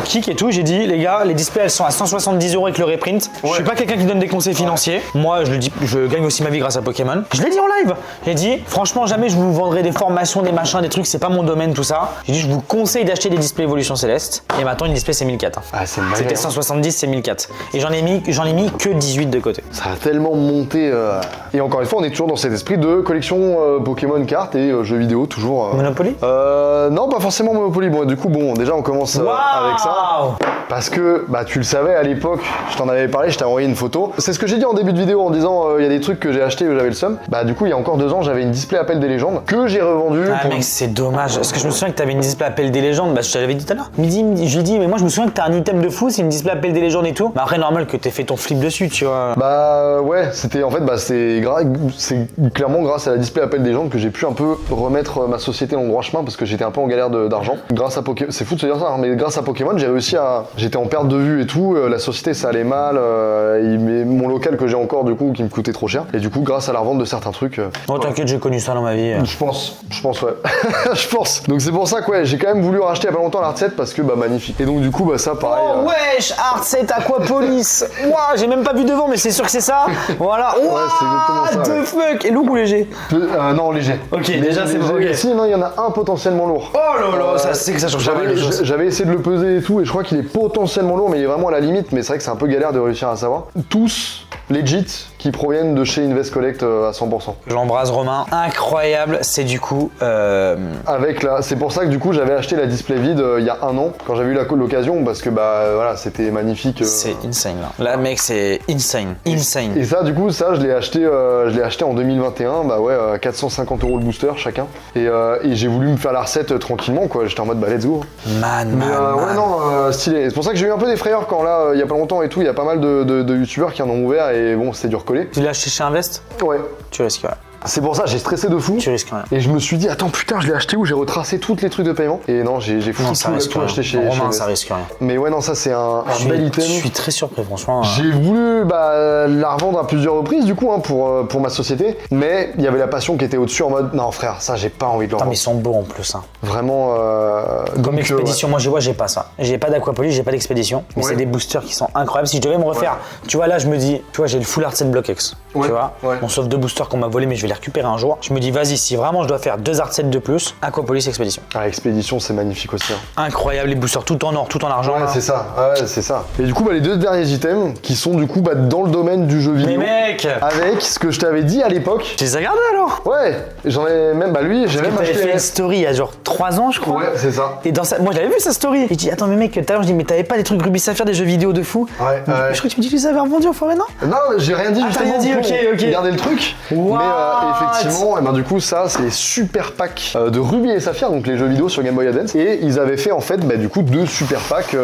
Kik et tout, j'ai dit, les gars, les displays, elles sont à 170 € avec le reprint. Je suis pas quelqu'un qui donne des conseils financiers. Moi, je le dis, je gagne aussi ma vie grâce à Pokémon. Je l'ai dit en live. J'ai dit, franchement, jamais je vous vendrai des formations, des machins, des trucs, c'est pas mon domaine, tout ça. J'ai dit, je vous conseille d'acheter des displays évolution céleste. Et maintenant, une display, c'est 1004. Ah c'est malin. C'était 170, c'est 1004. Et j'en ai mis que 18 de côté. Ça a tellement monté. Et encore une fois, on est toujours dans cet esprit de collection Pokémon cartes et jeux vidéo, toujours. Monopoly Non, pas forcément Monopoly. Bon, du coup, bon, déjà, on commence avec ça. Waouh. Parce que, bah, tu le savais à l'époque, je t'en avais parlé, je t'ai envoyé une photo. C'est ce que j'ai dit en début de vidéo en disant, il y a des trucs que j'ai achetés où j'avais le seum. Bah, du coup, il y a encore 2 ans, j'avais une display Appel des légendes que j'ai revendu. Ah mec, c'est dommage. Parce que je me souviens que t'avais une display Appel des légendes. Bah, je te l'avais dit tout à l'heure. Je lui dis, mais moi, je me souviens que t'as un item de fou, c'est une display Appel des légendes et tout. Mais après, normal que t'aies fait ton flip dessus, tu vois. Bah ouais, c'était en fait bah c'est clairement grâce à la display Appel des légendes que j'ai pu un peu remettre ma société dans le droit chemin parce que j'étais un peu en galère d'argent. Grâce à Pokémon, c'est fou de se dire ça, hein, mais grâce à Pokémon, j'ai réussi à, j'étais en perte de vue et tout, la société ça allait mal, mon local que j'ai encore du coup qui me coûtait trop cher et du coup grâce à la revente de certains trucs. Oh, t'inquiète, j'ai connu ça dans ma vie. Je pense ouais. Je pense. Donc c'est pour ça que ouais, j'ai quand même voulu racheter il y a pas longtemps l'Art 7 parce que bah magnifique. Et donc du coup bah ça pareil. Oh wesh, Art 7 Aquapolis. Ouah, j'ai même pas vu devant, mais c'est sûr que c'est ça. Voilà. Ouais, c'est exactement ça, What ouais. the fuck. Et lourd ou léger? Non léger. Ok, déjà, c'est bon, ok. Si non, il y en a un potentiellement lourd. Oh là là, ça c'est que ça change pas mal de choses. J'avais essayé de le peser et tout, et je crois qu'il est potentiellement lourd, mais il est vraiment à la limite. Mais c'est vrai que c'est un peu galère de réussir à savoir. Tous legit qui proviennent de chez Invest Collect à 100%. J'embrasse Romain. Incroyable, c'est du coup. C'est pour ça que du coup j'avais acheté la display vide il y a 1 an quand j'avais eu l'occasion parce que bah voilà c'était magnifique. C'est insane là. Là mec, c'est insane. Insane. Et ça du coup ça je l'ai acheté en 2021, bah ouais 450 € le booster chacun. Et j'ai voulu me faire la recette tranquillement quoi. J'étais en mode bah let's go. Man. Ouais non stylé. C'est pour ça que j'ai eu un peu des frayeurs quand là il y a pas longtemps et tout, il y a pas mal de youtubeurs qui en ont ouvert et bon c'était du recoller. Tu l'as acheté chez Invest? Ouais. Tu risques rien. C'est pour ça j'ai stressé de fou. Tu risques rien. Et je me suis dit attends putain je l'ai acheté où, j'ai retracé tous les trucs de paiement. Et non j'ai foutu Non, ça risque tout rien. acheté chez Romain, Invest. ça risque rien. Mais ouais non ça c'est un bel Je item. suis très surpris franchement. J'ai voulu la revendre à plusieurs reprises du coup hein, pour ma société, mais il y avait la passion qui était au-dessus en mode non frère ça j'ai pas envie de le Putain, mais revendre. ils sont beaux en plus. Hein. Vraiment. Comme donc, expédition, moi j'ai pas ça. J'ai pas d'Aquapolis, j'ai pas d'expédition. Mais Ouais. c'est des boosters qui sont incroyables. Si je devais me refaire, tu vois là je me dis, tu vois j'ai le full art 7 Block X. Ouais, Tu vois, ouais. bon sauf 2 boosters qu'on m'a volé mais je vais les récupérer un jour. Je me dis vas-y si vraiment je dois faire 2 art 7 de plus, Aquapolis expédition. Ah, expédition c'est magnifique aussi. Hein. Incroyable les boosters tout en or, tout en argent. Ouais là. c'est ça. Ouais c'est ça. Et du coup les 2 derniers items qui sont du coup dans le domaine du jeu Mais vidéo. mec, Avec ce que je t'avais dit à l'époque. tu les as gardés alors? Ouais. J'en ai même lui j'ai même T'avais acheté. fait une story il y a genre 3 ans je crois. Ouais c'est ça. Et dans moi j'avais vu sa story. Et je dis attends mais mec tout à l'heure je dis mais t'avais pas des trucs Ruby Saphir, des jeux vidéo de fou? Ouais. Je crois que tu me dis que tu les avais revendus au forêt non? Non, j'ai rien dit Ah, t'as justement. rien dit, pour ok. garder le truc. Waouh, Et effectivement, et ben du coup ça c'est les super packs de Ruby et Saphir, donc les jeux vidéo sur Game Boy Advance. Et ils avaient fait en fait du coup 2 super packs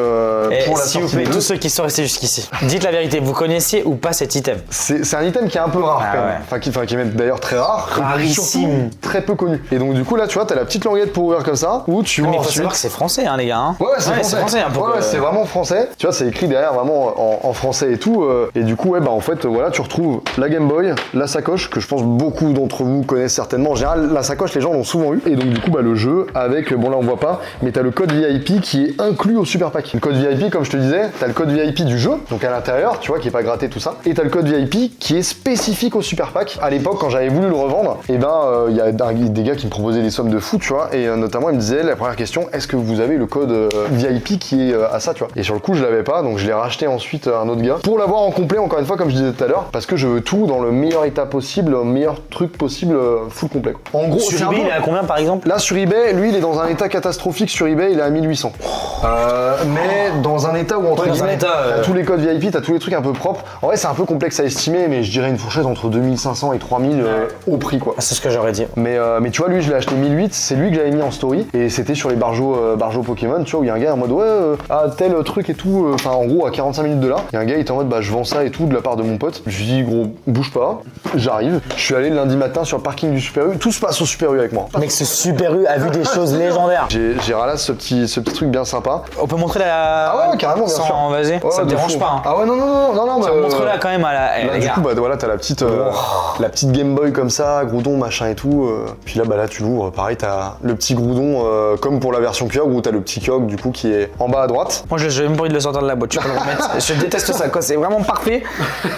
pour la s'il vous sortie plaît, des tous jeux. ceux qui sont restés jusqu'ici, dites la vérité, vous connaissiez ou pas cet item? C'est un item qui est un peu rare Ah quand même. ouais. Enfin qui est même d'ailleurs très rare. et Rarissime. surtout très peu connu. Et donc du coup là tu vois t'as la petite languette pour ouvrir comme ça, où tu vois Mais il faut ensuite... savoir que c'est français, hein, les gars. Hein. Ouais, c'est français. Hein, pour Ouais, que- c'est vraiment français. Tu vois, c'est écrit derrière vraiment en français et tout. Et du coup, ouais, bah en fait, voilà, tu retrouves la Game Boy, la sacoche, que je pense beaucoup d'entre vous connaissent certainement. En général, la sacoche, les gens l'ont souvent eu. Et donc, du coup, bah le jeu avec, bon là on voit pas, mais t'as le code VIP qui est inclus au Super Pack. Le code VIP, comme je te disais, t'as le code VIP du jeu, donc à l'intérieur, tu vois, qui est pas gratté tout ça. Et t'as le code VIP qui est spécifique au Super Pack. À l'époque, quand j'avais voulu le revendre, et ben, il y a des gars qui me proposaient des sommes de fou, tu vois. Et notamment, ils me disaient, la première question, est-ce que vous avez le code VIP qui est à ça, tu vois. Et sur le coup, je l'avais pas, donc je l'ai racheté ensuite à un autre gars pour l'avoir en complet, encore une fois, comme je disais tout à l'heure, parce que je veux tout dans le meilleur état possible, le meilleur truc possible, full complet, quoi. En gros, c'est Sur un eBay, peu- il est à combien par exemple? Là sur eBay, lui il est dans un état catastrophique sur eBay, il est à 1800. Mais dans un état où entre Ouais, dans un guillemets, état, t'as tous les codes VIP, t'as tous les trucs un peu propres. En vrai c'est un peu complexe à estimer, mais je dirais une fourchette entre 2500 et 3000 au prix quoi. Ah, c'est ce que j'aurais dit. Mais tu vois lui je l'ai acheté 1008, c'est lui que j'avais mis en story et c'était sur les barjots Pokémon, tu vois où il y a un gars en mode ouais tel truc et tout, enfin en gros à 45 minutes de là, il y a un gars il était en mode bah je vends ça et tout de la part de mon pote. Je lui dis gros bouge pas, j'arrive. Je suis allé le lundi matin sur le parking du Super U, tout se passe au Super U avec moi. Mec, ce Super U a vu des choses légendaires. J'ai ralasse ce petit truc bien sympa. On peut montrer la. Ah ouais, carrément, bien Sans... sûr. Vas-y, Ouais, ça te de dérange fou. pas. Hein. Ah ouais, non, Ça, montre-la quand même à la. Eh, Là, les du gars. coup, bah voilà, t'as la petite Game Boy comme ça, Groudon, machin et tout. Puis là, bah là, tu l'ouvres. Pareil, t'as le petit Groudon, comme pour la version Kyogre, où t'as le petit Kyogre, du coup, qui est en bas à droite. Moi, j'ai même pas envie de le sortir de la boîte. Tu peux le remettre. Je déteste ça, quoi. C'est vraiment parfait.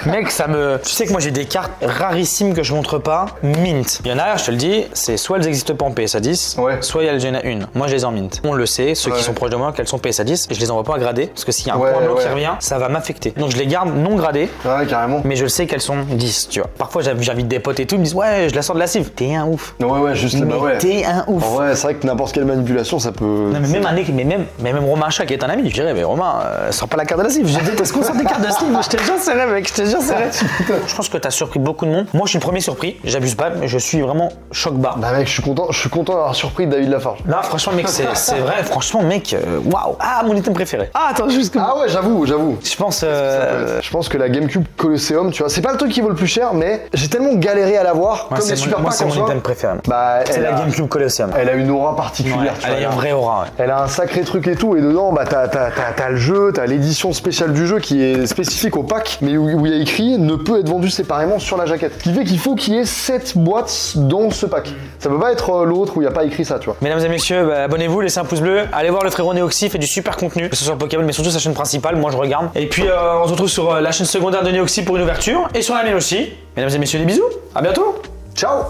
Mec, ça me. Tu sais que moi, j'ai des cartes rarissimes que je montre pas. Mint. Il y en a, je te le dis, c'est soit elles existent pas en PSA 10, Ouais. soit il y en a une. Moi, je les ai en mint. On le sait, ceux Ouais. qui sont proches de moi, qu'elles sont PSA 10, et je les envoie pas à grader, parce que s'il y a un Ouais, point blanc ouais. qui revient, ça va m'affecter. Donc, je les garde non gradées, Ouais, carrément. mais je sais qu'elles sont 10, tu vois. Parfois, j'invite des potes et tout, ils me disent, ouais, je la sors de la cive. T'es un ouf. Ouais, juste Mais bah ouais. t'es un ouf. En vrai, c'est vrai que n'importe quelle manipulation, ça peut. Non, mais même un mec, mais même Romain Chat qui est un ami, je dirais, mais Romain, sors pas la carte de la cive. Je déteste qu'on sorte des cartes de cive. Je te jure, c'est vrai, mec, je te jure, c'est vrai. Je pense que t'as surpris beaucoup de monde. Moi, je suis le premier surpris, j'abuse pas, mais je suis vraiment choc-barre. Bah mec, je suis content d'avoir surpris David Lafarge. Là, franchement, mec, c'est vrai, franchement, mec, waouh. Ah, mon item préféré. Ah, attends, juste que. Ah ouais, j'avoue. Je pense. Je pense que la GameCube Colosseum, tu vois, c'est pas le truc qui vaut le plus cher, mais j'ai tellement galéré à l'avoir, Ouais, comme les Super moi, Packs c'est en mon soi. item préféré. Bah, C'est elle la a- GameCube Colosseum. Elle a une aura particulière, tu Elle a vois. une vraie aura, ouais. Elle a un sacré truc et tout, et dedans, bah, t'as le jeu, t'as l'édition spéciale du jeu qui est spécifique au pack, mais où il y a écrit ne peut être vendu séparément sur la jaquette. Ce qui fait qu'il faut qu'il y ait 7 boîtes dans ce pack. Ça peut pas être l'autre où il n'y a pas écrit ça, tu vois. Mesdames et messieurs, bah, abonnez-vous, laissez un pouce bleu, allez voir le frérot Neoxy, fait du super contenu, que ce soit Pokémon, mais surtout sa chaîne principale, moi je regarde. Et puis on se retrouve sur la chaîne secondaire de Neoxy pour une ouverture, et sur la mienne aussi. Mesdames et messieurs, des bisous, à bientôt. Ciao!